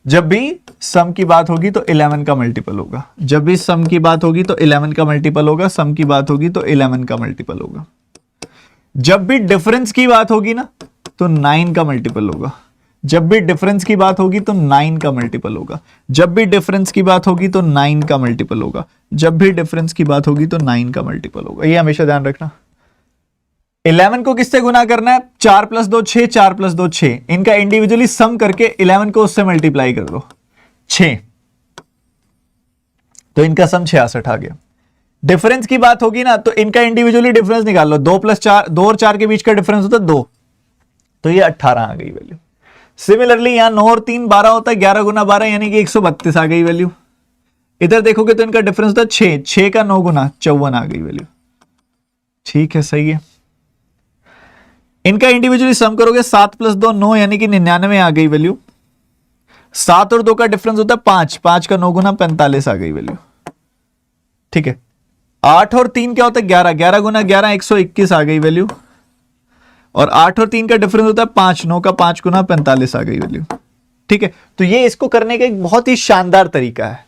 जब भी सम की बात होगी तो 11 का मल्टीपल होगा, जब भी सम की बात होगी तो 11 का मल्टीपल होगा, सम की बात होगी तो 11 का मल्टीपल होगा। जब भी डिफरेंस की बात होगी ना तो 9 का मल्टीपल होगा, जब भी डिफरेंस की बात होगी तो 9 का मल्टीपल होगा, जब भी डिफरेंस की बात होगी तो 9 का मल्टीपल होगा, जब भी डिफरेंस की बात होगी तो 9 का मल्टीपल होगा। ये हमेशा ध्यान रखना। 11 को किससे गुना करना है, 4 प्लस 2 6, 4 प्लस 2 6, इनका इंडिविजुअली सम करके 11 को उससे मल्टीप्लाई कर दो 6, तो इनका सम 66 आ गया। डिफरेंस की बात होगी ना तो इनका इंडिविजुअली डिफरेंस निकाल लो, 2 प्लस 4, 2 और 4 के बीच का डिफरेंस होता है 2, तो ये 18 आ गई वैल्यू। सिमिलरली यहां 9 और 3 12 होता है, 11 गुना 12 यानी कि 132 आ गई वैल्यू। इधर देखोगे तो इनका डिफरेंस होता है 6, 6 का 9 गुना 54 आ गई वैल्यू। ठीक है, सही है। इनका इंडिविजुअली सम करोगे 7 प्लस 2 9 यानी कि 99 आ गई वैल्यू। 7 और 2 का डिफरेंस होता है 5, 5 का 9 गुना 45 आ गई वैल्यू। ठीक है। 8 और 3 क्या होता है 11, 11 गुना 11 121 आ गई वैल्यू। और 8 और 3 का डिफरेंस होता है 5, 9 का 5 गुना 45 आ गई वैल्यू। ठीक है, तो ये इसको करने का एक बहुत ही शानदार तरीका है।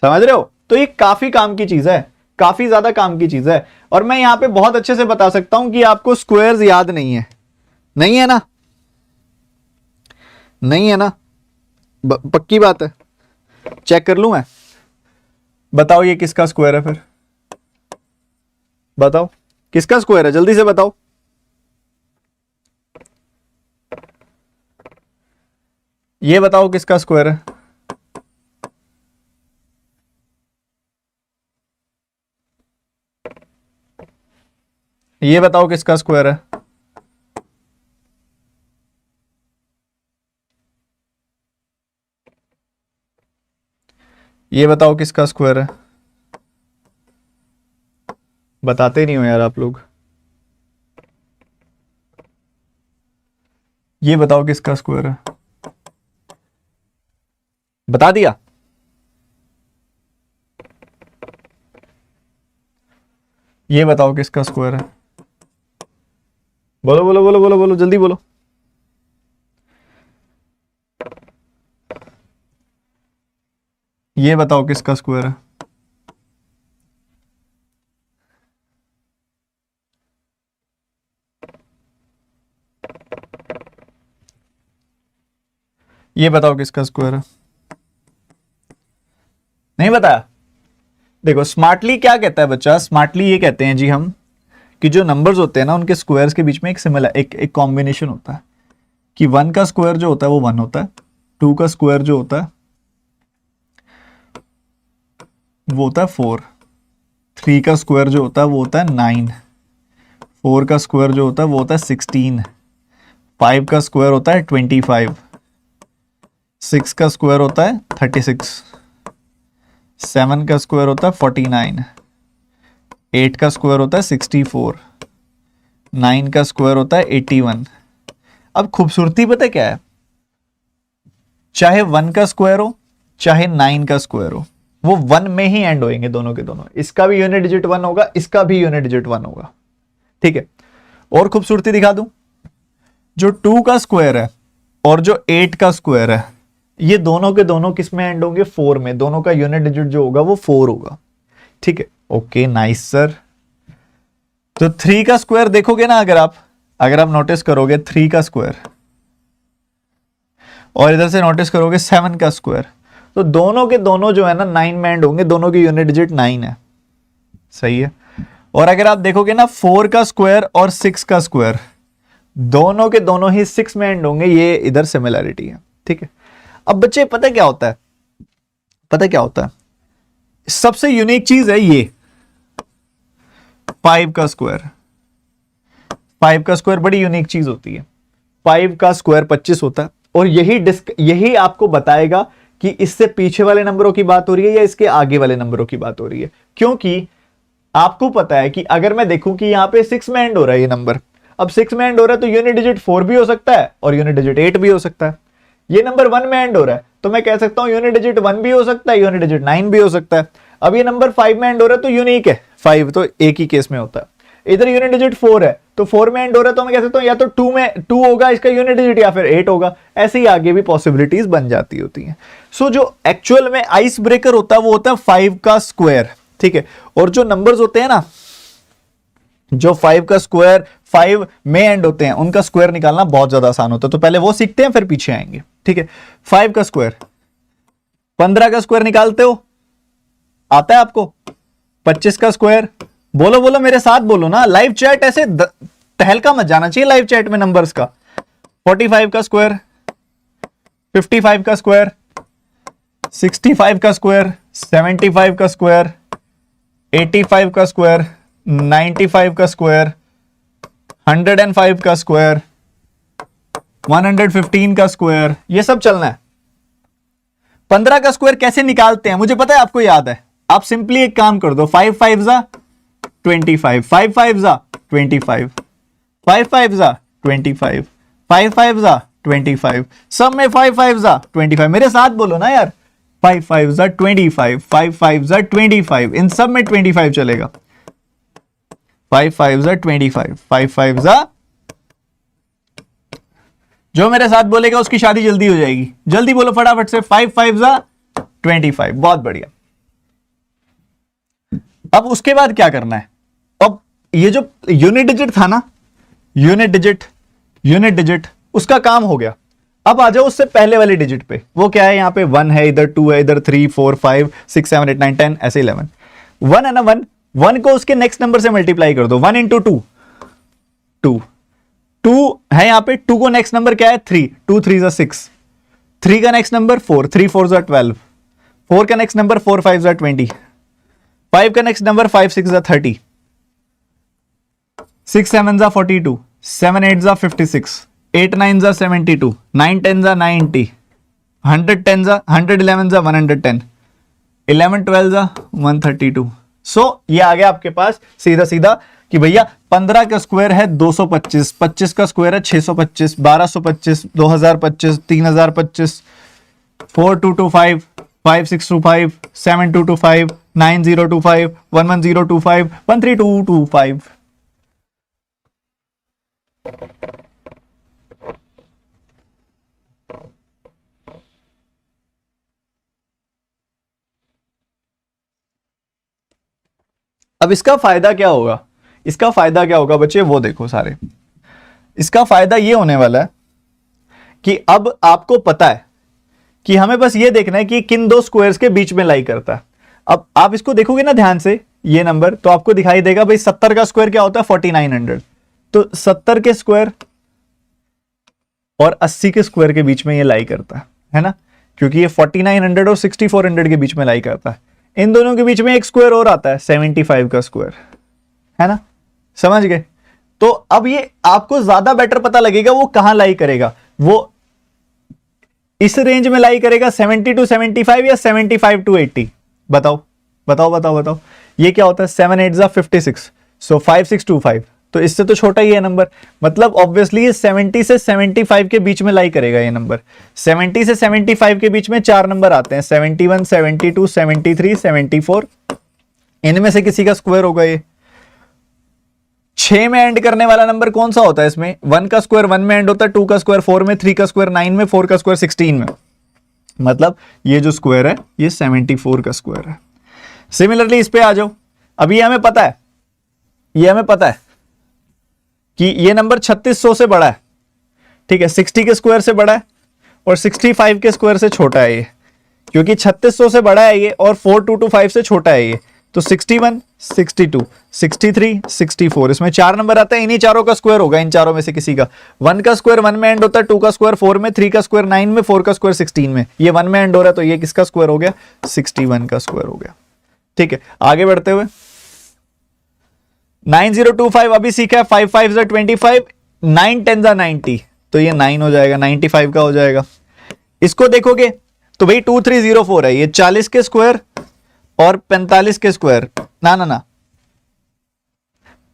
समझ रहे हो? तो ये काफी काम की चीज है, काफी ज्यादा काम की चीज है। और मैं यहां पे बहुत अच्छे से बता सकता हूं कि आपको स्क्वायर्स याद नहीं है, नहीं है ना, नहीं है ना, पक्की बात है। चेक कर लूं मैं, बताओ ये किसका स्क्वायर है, फिर बताओ किसका स्क्वायर है, जल्दी से बताओ। ये बताओ किसका स्क्वायर है। ये बताओ किसका स्क्वायर है। ये बताओ किसका स्क्वायर है। बताते नहीं हो यार आप लोग। ये बताओ किसका स्क्वायर है। बता दिया। ये बताओ किसका स्क्वायर है। बोलो बोलो बोलो बोलो बोलो, जल्दी बोलो। ये बताओ किसका स्क्वायर है। ये बताओ किसका स्क्वायर है। नहीं बताया। देखो स्मार्टली क्या कहता है बच्चा, स्मार्टली ये कहते हैं जी हम कि जो नंबर्स होते हैं ना उनके स्क्वायर्स के बीच में एक सिमिलर एक कॉम्बिनेशन होता है कि 1 का स्क्वायर जो होता है वो 1 होता है, 2 का स्क्वायर जो होता है वो होता है 4, 3 का स्क्वायर जो होता है वो होता है 9, 4 का स्क्वायर जो होता है वो होता है 16, 5 का स्क्वायर होता है 25, 6 का स्क्वायर होता है 36, 7 का स्क्वायर होता है 49, 8 का स्क्वायर होता है 64, 9 का स्क्वायर होता है 81। अब खूबसूरती पता क्या है, चाहे 1 का स्क्वायर हो चाहे 9 का स्क्वायर हो, वो 1 में ही एंड होंगे दोनों के दोनों। इसका भी यूनिट डिजिट 1 होगा, इसका भी यूनिट डिजिट 1 होगा। ठीक है, और खूबसूरती दिखा दूं, जो 2 का स्क्वायर है और जो 8 का स्क्वायर है ये दोनों के दोनों किस में एंड होंगे, 4 में। दोनों का यूनिट डिजिट जो होगा वो 4 होगा। ठीक है, ओके नाइस सर। तो 3 का स्क्वायर देखोगे ना, अगर आप नोटिस करोगे 3 का स्क्वायर और इधर से नोटिस करोगे 7 का स्क्वायर, तो दोनों के दोनों जो है ना 9 में एंड होंगे, दोनों की यूनिट डिजिट 9 है। सही है। और अगर आप देखोगे ना 4 का स्क्वायर और 6 का स्क्वायर, दोनों के दोनों ही 6 में एंड होंगे, ये इधर सिमिलैरिटी है। ठीक है, अब बच्चे पता क्या होता है, सबसे यूनिक चीज है ये 5 का स्क्वायर। 5 का स्क्वायर बड़ी यूनिक चीज होती है। 5 का स्क्वायर 25 होता है और यही आपको बताएगा कि इससे पीछे वाले नंबरों की बात हो रही है या इसके आगे वाले नंबरों की बात हो रही है। क्योंकि आपको पता है कि अगर मैं देखूं कि यहां पे 6 में एंड हो रहा है ये नंबर, अब 6 में एंड हो रहा है तो यूनिट डिजिट 4 भी हो सकता है और यूनिट डिजिट 8 भी हो सकता है। ये नंबर 1 में एंड हो रहा है तो मैं कह सकता हूं यूनिट डिजिट 1 भी हो सकता है, यूनिट डिजिट 9 भी हो सकता है। अब ये नंबर 5 में एंड हो रहा है तो यूनिक है, 5 तो एक ही केस में होता है। इधर यूनिट डिजिट 4 है तो 4 में एंड हो रहा है तो मैं कह सकता हूं या तो 2 होगा इसका यूनिट डिजिट या फिर 8 होगा। ऐसे ही आगे भी पॉसिबिलिटीज बन जाती होती हैं। सो जो एक्चुअल में आइस ब्रेकर होता है वो होता है 5 का स्क्वायर, ठीक है। और जो नंबर्स होते हैं ना, जो 5 का स्क्वायर 5 में एंड होते हैं, उनका स्क्वायर निकालना बहुत ज्यादा आसान होता है। तो पहले वो सीखते हैं फिर पीछे आएंगे, ठीक है। 5 का स्क्वायर, 15 का स्क्वायर निकालते हो, आता है आपको। 25 का स्क्वायर, बोलो बोलो मेरे साथ बोलो ना, लाइव चैट ऐसे तहलका मत जाना चाहिए लाइव चैट में नंबर्स का। 45 का स्क्वायर, 55 का स्क्वायर, 65 का स्क्वायर, 75 का स्क्वायर, 85 का स्क्वायर, 95 का स्क्वायर, 105 का स्क्वायर, 115 का स्क्वायर, ये सब चलना है। 15 का स्क्वायर कैसे निकालते हैं मुझे पता है, आपको याद है। आप सिंपली एक काम कर दो, 5 5 जा 25, 5 5 जा 25, 5 5 जा 25, 5 5 जा 25, सब में 5 5 जा 25। मेरे साथ बोलो ना यार, 5 5 जा 25, 5 5 जा 25, इन सब में 25 चलेगा। 5 5 जा 25, 5 5 जा, जो मेरे साथ बोलेगा उसकी शादी जल्दी हो जाएगी। जल्दी बोलो फटाफट से, 5 5 जा 25, बहुत बढ़िया। अब उसके बाद क्या करना है, अब ये जो यूनिट डिजिट था ना, यूनिट डिजिट उसका काम हो गया। अब आ जाओ उससे पहले वाले डिजिट पे, वो क्या है, यहां पे 1 है, इधर 2 है, इधर 3 4 5 6 7 8 9 10 ऐसे 11। 1 है ना, 1 को उसके नेक्स्ट नंबर से मल्टीप्लाई कर दो, 1 इंटू 2 2 है यहां पे। 2 को नेक्स्ट नंबर क्या है, 3, 2 3 जा 6, 3 का नेक्स्ट नंबर 4, 3 4 जा 12, 4 का नेक्स्ट नंबर 4 5 जा 20, 5 का नेक्स्ट नंबर 5 6 जा 30, 6 7 जा 42, 7 8 जा 56, 8 9 जा 72, 9 10 जा 90, 110 जा 111 जा 110, 11 12 जा 132। सो ये आ गया आपके पास सीधा सीधा कि भैया 15 का स्क्वायर है 225, 25 का स्क्वायर है 625, 1225, 2025, 3025, 4225, 5625, 7225, 9025, 11025, 13225। अब इसका फायदा क्या होगा, इसका फायदा क्या होगा बच्चे, वो देखो सारे। इसका फायदा ये होने वाला है कि अब आपको पता है कि हमें बस ये देखना है कि किन दो स्क्वायर्स के बीच में लाई करता है। अब आप इसको देखोगे ना ध्यान से ये नंबर, तो आपको दिखाई देगा भाई 70 का स्क्वायर क्या होता है 4900। तो 70 के स्क्वायर और 80 के स्क्वायर के बीच में ये लाई करता है ना, क्योंकि ये 4900 और 6400 के बीच में लाई करता है। इन दोनों के बीच में एक स्क्वायर और आता है 75 का स्क्वायर, है ना, समझ गए। तो अब ये आपको ज्यादा बेटर पता लगेगा वो कहां लाई करेगा, वो इस रेंज में लाई करेगा 70 to 75 या 75 to 80। बताओ बताओ बताओ बताओ, ये क्या होता है 7 8 जा 56, सो 5625, तो इससे तो छोटा ही है नंबर। मतलब ऑब्वियसली ये 70 से 75 के बीच में लाई करेगा ये नंबर। 70 से 75 के बीच में 4 नंबर आते हैं, 71 72 73 74, इनमें से किसी का स्क्वायर होगा ये। 6 में एंड करने वाला नंबर कौन सा होता है इसमें, 1 का स्क्वायर 1 में एंड होता है, 2 का स्क्वायर 4 में, 3 का स्क्वायर 9 में, 4 का स्क्वायर 16 में। मतलब ये जो स्क्वायर है ये 74 का स्क्वायर है। सिमिलरली इस पे आ जाओ, अभी हमें पता है, ये हमें पता है कि ये नंबर 3600 से बड़ा है, ठीक है, 60 के स्क्वायर से बड़ा है और 65 के स्क्वायर से छोटा है ये, क्योंकि 3600 से बड़ा है ये और 4225 से छोटा है ये। तो 61 62 63 64, इसमें 4 नंबर आता है, इन्हीं चारों का स्क्वायर होगा, इन चारों में से किसी का। 1 का स्क्वायर 1 में एंड होता है, 2 का स्क्वायर 4 में, 3 का स्क्वायर 9 में, 4 का स्क्वायर 16 में। ये 1 में एंड हो रहा है तो ये किसका स्क्वायर हो गया 61 का स्क्वायर हो गया। ठीक है, आगे बढ़ते हुए 9025 अभी सीखा है, 5 5 जा 25, 9 10 जा 90, तो ये 9 हो जाएगा, 95 का हो जाएगा। इसको देखोगे तो भाई 2304 है, ये 40 के स्क्वायर और 45 के स्क्वायर, ना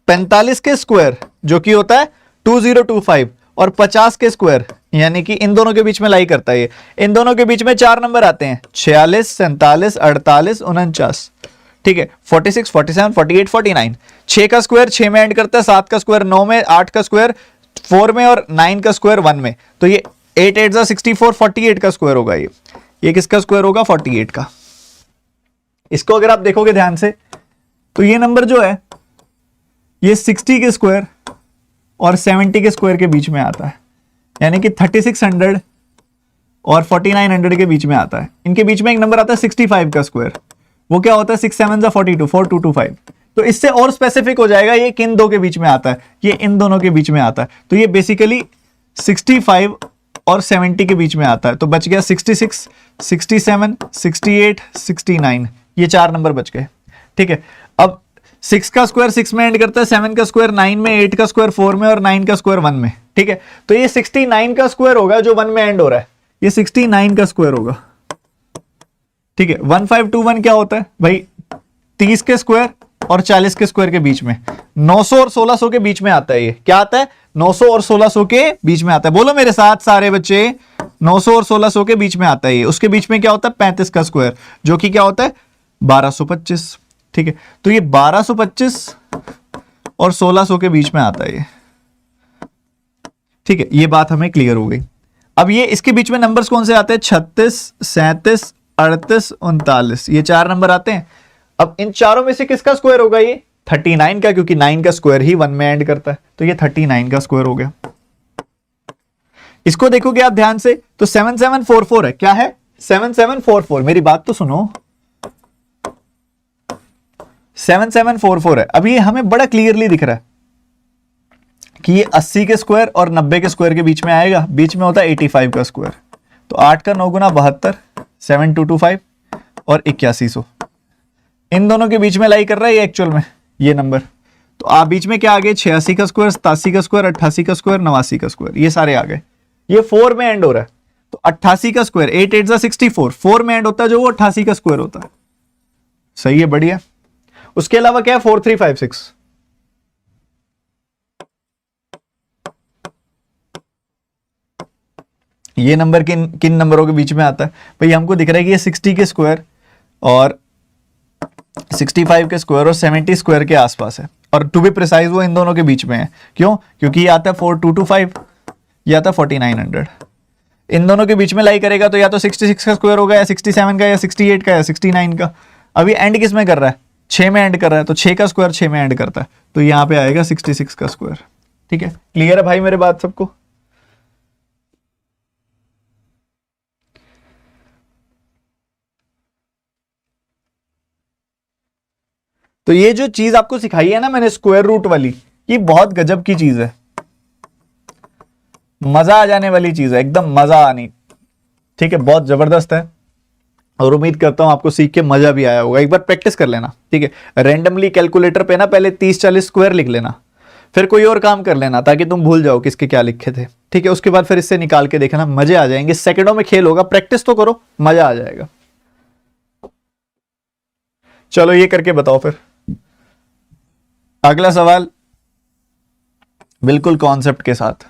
45 के स्क्वायर जो कि होता है 2025 और 50 के स्क्वायर यानी कि इन दोनों के बीच में लाई करता है ये। इन दोनों के बीच में 4 नंबर आते हैं, 46 47 48 49, ठीक है, 46 47 48 49। 6 का स्क्वायर 6 में एंड करता है, 7 का स्क्वायर 9 में, 8 का स्क्वायर 4 में और 9 का स्क्वायर 1 में, तो ये 8 8 जा 64, 48 का स्क्वायर होगा ये किसका स्क्वायर होगा? 48 का। इसको अगर आप देखोगे ध्यान से तो ये नंबर जो है ये 60 के स्क्वायर और 70 के स्क्वायर के बीच में आता है, यानी कि 3600 और 4900 के बीच में आता है। इनके बीच में एक नंबर आता है 65 का स्क्वायर, वो क्या होता है? 6 7 जा 42, 4225। तो इससे और स्पेसिफिक हो जाएगा ये किन दो के बीच में आता है, ये इन दोनों के बीच में आता है, तो ये बेसिकली 65 और 70 के बीच में आता है। तो बच गया 66 67 68 69, ये 4 नंबर बच गए, ठीक है। अब 6 का स्क्वायर 6 में एंड करता है, 7 का स्क्वायर 9 में, 8 का स्क्वायर 4 में और 9 का स्क्वायर 1 में, ठीक है। तो ये 69 का स्क्वायर होगा जो 1 में एंड हो रहा है, ये 69 का स्क्वायर होगा, ठीक है। 1521 क्या होता है भाई? 30 के स्क्वायर और 40 के स्क्वायर के बीच में, 900 और 1600 के बीच में आता है। ये क्या आता है? 900 और 1600 के बीच में आता है। बोलो मेरे साथ सारे बच्चे, 900 और 1600 के बीच में आता है ये। उसके बीच में क्या होता है? 35 का स्क्वायर, जो कि क्या होता है? 1225, ठीक है। तो ये 1225 और 1600 के बीच में आता है ये, ठीक है। ये बात हमें क्लियर हो गई। अब ये इसके बीच में नंबर्स कौन से आते हैं? 36 37 38 39, ये 4 नंबर आते हैं। अब इन चारों में से किसका स्क्वायर होगा? ये 39 का, क्योंकि 9 का स्क्वायर ही 1 में एंड करता है, तो ये 39 का स्क्वायर हो गया। इसको देखोगे आप ध्यान से तो 7744 है। क्या है? 7744। मेरी बात तो सुनो, 7744 है। अब ये हमें बड़ा क्लियरली दिख रहा है कि ये 80 के स्क्वायर और 90 के स्क्वायर के बीच में आएगा, बीच में होता है 85 का स्क्वायर। तो 8 का 9 गुना 72, 7225 और 8100, इन दोनों के बीच में लाई कर रहा है ये एक्चुअल में ये नंबर। तो आप बीच में क्या आ गए? 86 का स्क्वायर, 87 का स्क्वायर, 88 का स्क्वायर, 89 का स्क्वायर, ये सारे आ गए। ये 4 में एंड हो रहा है, तो 88 का स्क्वायर 8 8 जा 64, 4 में एंड होता है जो वो 88 का स्क्वायर होता है। सही है, बढ़िया। उसके अलावा क्या है? 4356, ये नंबर किन किन नंबरों के बीच में आता है भाई? हमको दिख रहा है कि ये 60 के स्क्वायर और 65 के स्क्वायर और 70 स्क्वायर के आसपास है, और टू बी प्रिसाइज वो इन दोनों के बीच में है। क्यों? क्योंकि ये आता है 4225, ये आता है 4900, इन दोनों के बीच में लाई करेगा तो या तो 66 का स्क्वायर होगा, या 67 का, या 68 का, या 69 का। अभी एंड किस में कर रहा है? 6 में एंड कर रहा है, तो 6 का स्क्वायर 6 में एंड करता है, तो यहां पे आएगा 66 का स्क्वायर, ठीक है। क्लियर है भाई मेरे बात सबको? तो ये जो चीज आपको सिखाई है ना मैंने, स्क्वायर रूट वाली, ये बहुत गजब की चीज है, मजा आ जाने वाली चीज है, एकदम मजा आनी, ठीक है। बहुत जबरदस्त है और उम्मीद करता हूं आपको सीख के मजा भी आया होगा। एक बार प्रैक्टिस कर लेना, ठीक है। रैंडमली कैलकुलेटर पे ना पहले 30-40 स्क्वायर लिख लेना, फिर कोई और काम कर लेना ताकि तुम भूल जाओ किसके क्या लिखे थे, ठीक है। उसके बाद फिर इससे निकाल के देखना, मजे आ जाएंगे। सेकंडों में खेल होगा, प्रैक्टिस तो करो, मजा आ जाएगा। चलो ये करके बताओ फिर। अगला सवाल बिल्कुल कॉन्सेप्ट के साथ।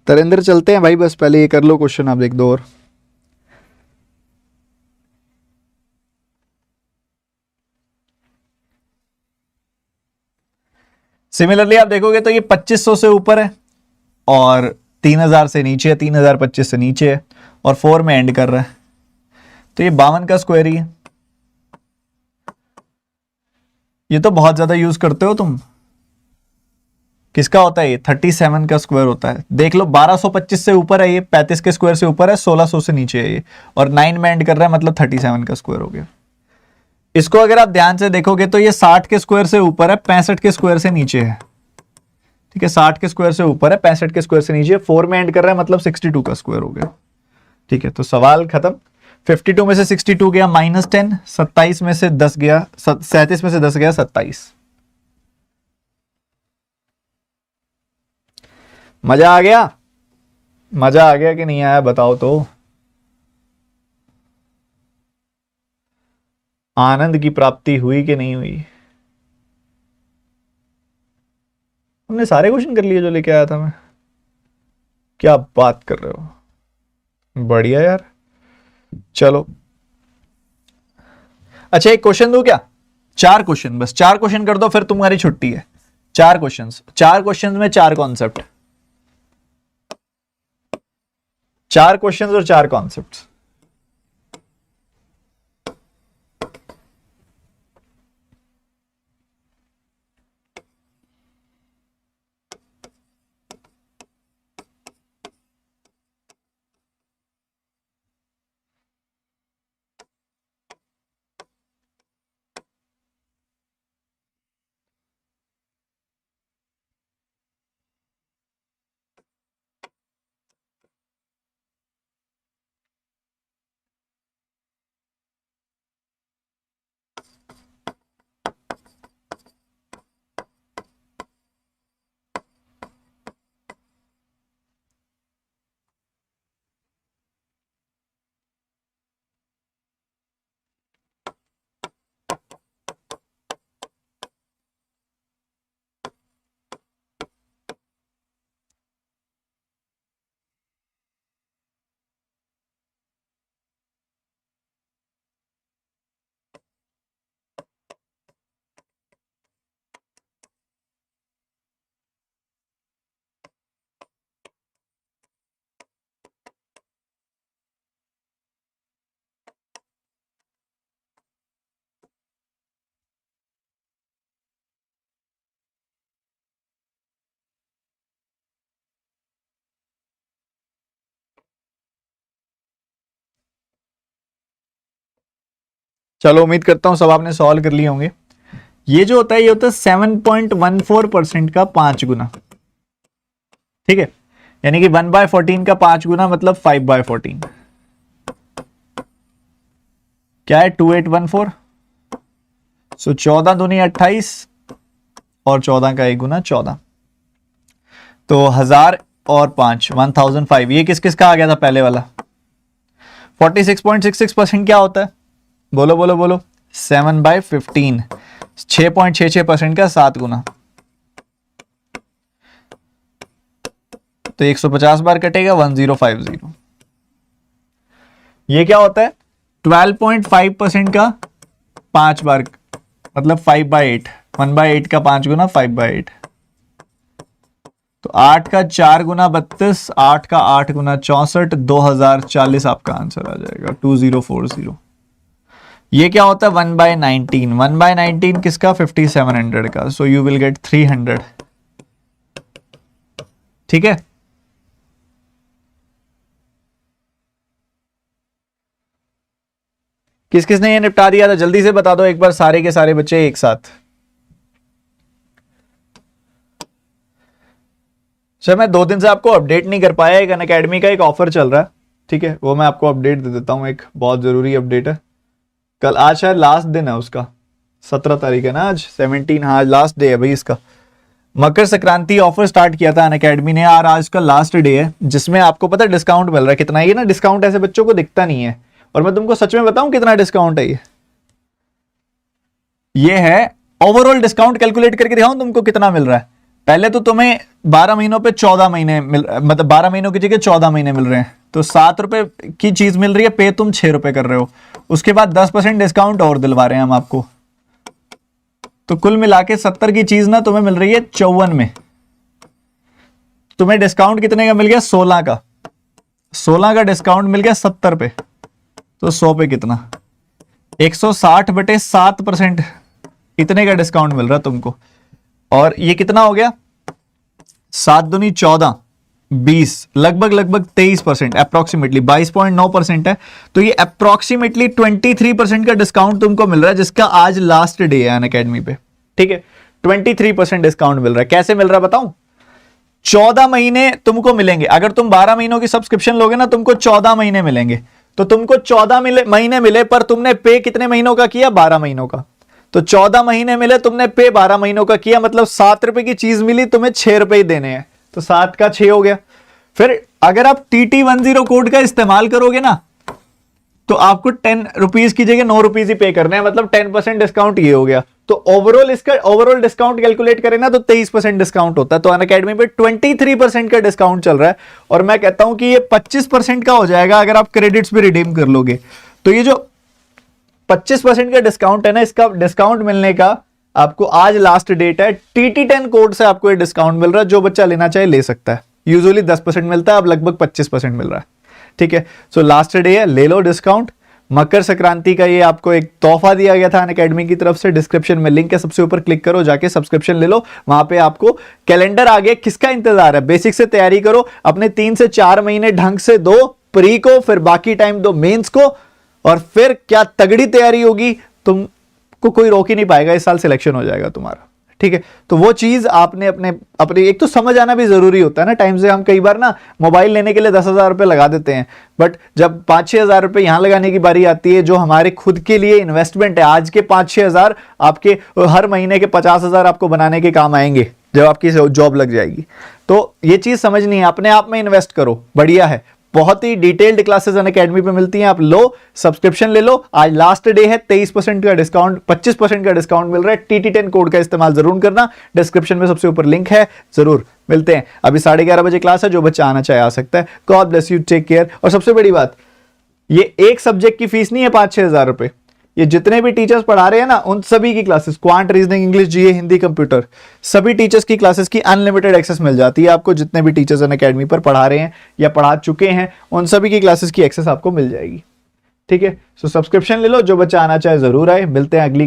तरेंद्र चलते हैं भाई, बस पहले ये कर लो क्वेश्चन, आप देख दो और। सिमिलरली आप देखोगे तो ये 2500 से ऊपर है और 3000 से नीचे है, 3025 से नीचे है और 4 में एंड कर रहा है, तो ये 52 का स्क्वायर ही है। ये तो बहुत ज्यादा यूज करते हो तुम, किसका होता है ये? 37 का स्क्वायर होता है। देख लो 1225 से ऊपर है ये, 35 के स्क्वायर से ऊपर है, 1600 से नीचे है ये, और 9 में एंड कर रहा है, मतलब 37 का स्क्वायर हो गया। इसको अगर आप ध्यान से देखोगे तो ये 60 के स्क्वायर से ऊपर है, 65 के स्क्वायर से नीचे है। ठीक है, 60 के स्क्वायर से ऊपर है, 65 के स्क्वायर से नीचे, 4 में एंड कर रहा है, मतलब 62 का स्क्वायर हो गया। ठीक है, तो सवाल खत्म। 52 में से 62 गया -10, 27 में से 10 गया, 37 में से 10 गया 27। मजा आ गया? मजा आ गया कि नहीं आया बताओ तो। आनंद की प्राप्ति हुई कि नहीं हुई? हमने सारे क्वेश्चन कर लिए जो लेके आया था मैं। क्या बात कर रहे हो, बढ़िया यार। चलो अच्छा, एक क्वेश्चन दूं क्या? 4 क्वेश्चन, बस 4 क्वेश्चन कर दो, फिर तुम्हारी छुट्टी है। 4 क्वेश्चंस, 4 क्वेश्चंस में 4 कॉन्सेप्ट, 4 क्वेश्चंस और 4 कॉन्सेप्ट्स। चलो उम्मीद करता हूं सब आपने सॉल्व कर लिए होंगे। ये जो होता है, ये होता है 7.14% का 5 गुना। ठीक है, यानी कि 1/14 का 5 गुना मतलब 5/14। क्या है? 2814। सो 14 दूनी 28 और 14 का 1 गुना 14, तो 1000 और 5 1005। ये किस किस का आ गया था पहले वाला? 46.66% क्या होता है? बोलो बोलो बोलो। 7/15, 6.66% का 7 गुना, तो 150 बार कटेगा 1050। ये क्या होता है? 12.5% का 5 बार, मतलब 5/8, 1/8 का 5 गुना 5/8, तो 8 का 4 गुना 32, 8 का 8 गुना 64, 2040 आपका आंसर आ जाएगा, 2040। ये क्या होता है? 1/19, 1/19 किसका? 5700 का, सो यू विल गेट 300। ठीक है, किस किसने ये निपटा दिया था जल्दी से बता दो एक बार, सारे के सारे बच्चे एक साथ। सर मैं 2 दिन से आपको अपडेट नहीं कर पाया, एक अनअकैडमी का एक ऑफर चल रहा है, ठीक है, वो मैं आपको अपडेट दे देता हूँ, एक बहुत जरूरी अपडेट है। कल, आज शायद लास्ट दिन है उसका, 17 तारीख है ना आज, 17, हाँ लास्ट डे है भाई इसका। मकर संक्रांति ऑफर स्टार्ट किया था अनअकैडमी ने, और आज का लास्ट डे है, जिसमें आपको पता है डिस्काउंट मिल रहा है कितना। ये ना डिस्काउंट ऐसे बच्चों को दिखता नहीं है, और मैं तुमको सच में बताऊं कितना डिस्काउंट है ये है ओवरऑल डिस्काउंट कैलकुलेट करके दिखाऊं तुमको कितना मिल रहा है। पहले तो तुम्हें 12 महीनों पे 14 महीने मतलब 12 महीनों की जगह 14 महीने मिल रहे हैं, तो 7 रुपए की चीज मिल रही है, पे तुम 6 रुपए कर रहे हो। उसके बाद 10% डिस्काउंट और दिलवा रहे हैं हम आपको, तो कुल मिला के 70 की चीज ना तुम्हें मिल रही है 54 में। तुम्हें डिस्काउंट कितने का मिल गया? 16 का। 16 का डिस्काउंट मिल गया 70 पे, तो 100 पे कितना? 160/7%, इतने का डिस्काउंट मिल रहा है तुमको। और ये कितना हो गया? 7 दूनी 14, 20, लगभग 23%, अप्रोक्सीमेटली 22.9% है। तो ये अप्रोक्सीमेटली 23% का डिस्काउंट तुमको मिल रहा है, जिसका आज लास्ट डे है अनअकैडमी पे। ठीक है, 23% डिस्काउंट मिल रहा है। कैसे मिल रहा है बताऊं? 14 महीने तुमको मिलेंगे। अगर तुम 12 महीनों की सब्सक्रिप्शन लोगे ना, तुमको 14 महीने मिलेंगे। तो तुमको 14 महीने मिले, पर तुमने पे कितने महीनों का किया? 12 महीनों का। तो 14 महीने मिले, तुमने पे 12 महीनों का किया, मतलब 7 रुपए की चीज मिली, तुम्हें 6 रुपए ही देने हैं। तो 7 का 6 हो गया। फिर अगर आप TT10 कोड का इस्तेमाल करोगे ना, तो आपको 10 रुपीज की जगह 9 रुपीज ही पे करने हैं, मतलब 10% डिस्काउंट ये हो गया। तो ओवरऑल डिस्काउंट कैलकुलेट करें ना, तो 23% डिस्काउंट होता है। तो अनअकैडमी पे 23% का डिस्काउंट चल रहा है, और मैं कहता हूं कि ये 25% का हो जाएगा अगर आप क्रेडिट्स भी रिडीम कर लोगे। तो ये जो 25% का डिस्काउंट है ना, इसका डिस्काउंट मिलने का आपको आज लास्ट डेट है। TT10 कोड से आपको ये डिस्काउंट मिल रहा है, जो बच्चा लेना चाहे ले सकता है। यूजुअली 10% मिलता है, अब लगभग 25% मिल रहा है। ठीक है, सो लास्ट डे है, ले लो डिस्काउंट। मकर संक्रांति का ये आपको एक तोहफा दिया गया था अनअकैडमी की तरफ से। डिस्क्रिप्शन में लिंक है, सबसे ऊपर क्लिक करो, जाके सब्सक्रिप्शन ले लो। वहां पे आपको कैलेंडर आ गया। किसका इंतजार है? बेसिक से तैयारी करो, अपने 3 से 4 महीने ढंग से दो प्री को, फिर बाकी टाइम दो मेंस को, और फिर क्या तगड़ी तैयारी होगी। तुमको कोई रोक ही नहीं पाएगा, इस साल सिलेक्शन हो जाएगा तुम्हारा। ठीक है, तो वो चीज आपने अपने एक तो समझ आना भी जरूरी होता है ना। टाइम से हम कई बार ना मोबाइल लेने के लिए 10,000 रुपए लगा देते हैं, बट जब 5-6 हजार रुपए यहां लगाने की बारी आती है, जो हमारे खुद के लिए इन्वेस्टमेंट है, आज के 5-6 हजार आपके हर महीने के 50,000 आपको बनाने के काम आएंगे जब आपकी जॉब लग जाएगी। तो ये चीज समझनी है, अपने आप में इन्वेस्ट करो, बढ़िया है। बहुत ही डिटेल्ड क्लासेस अनअकैडमी पे मिलती हैं, आप लो सब्सक्रिप्शन ले लो। आज लास्ट डे है, 23% का डिस्काउंट, 25% का डिस्काउंट मिल रहा है। TT10 कोड का इस्तेमाल जरूर करना, डिस्क्रिप्शन में सबसे ऊपर लिंक है। जरूर मिलते हैं। अभी 11:30 बजे क्लास है, जो बच्चा आना चाहे आ सकता है। God bless you, take care. और सबसे बड़ी बात, ये एक सब्जेक्ट की फीस नहीं है 5-6 हजार रुपए। ये जितने भी टीचर्स पढ़ा रहे हैं ना, उन सभी की classes, quant, reasoning, English, GA, Hindi, computer, सभी टीचर्स की क्लासेस की अनलिमिटेड एक्सेस मिल जाती है आपको। जितने भी टीचर्स अनअकैडमी पर पढ़ा रहे हैं या पढ़ा चुके हैं, उन सभी की क्लासेस की एक्सेस आपको मिल जाएगी। ठीक है, सो सब्सक्रिप्शन ले लो, जो बच्चा आना चाहे जरूर आए। मिलते हैं अगली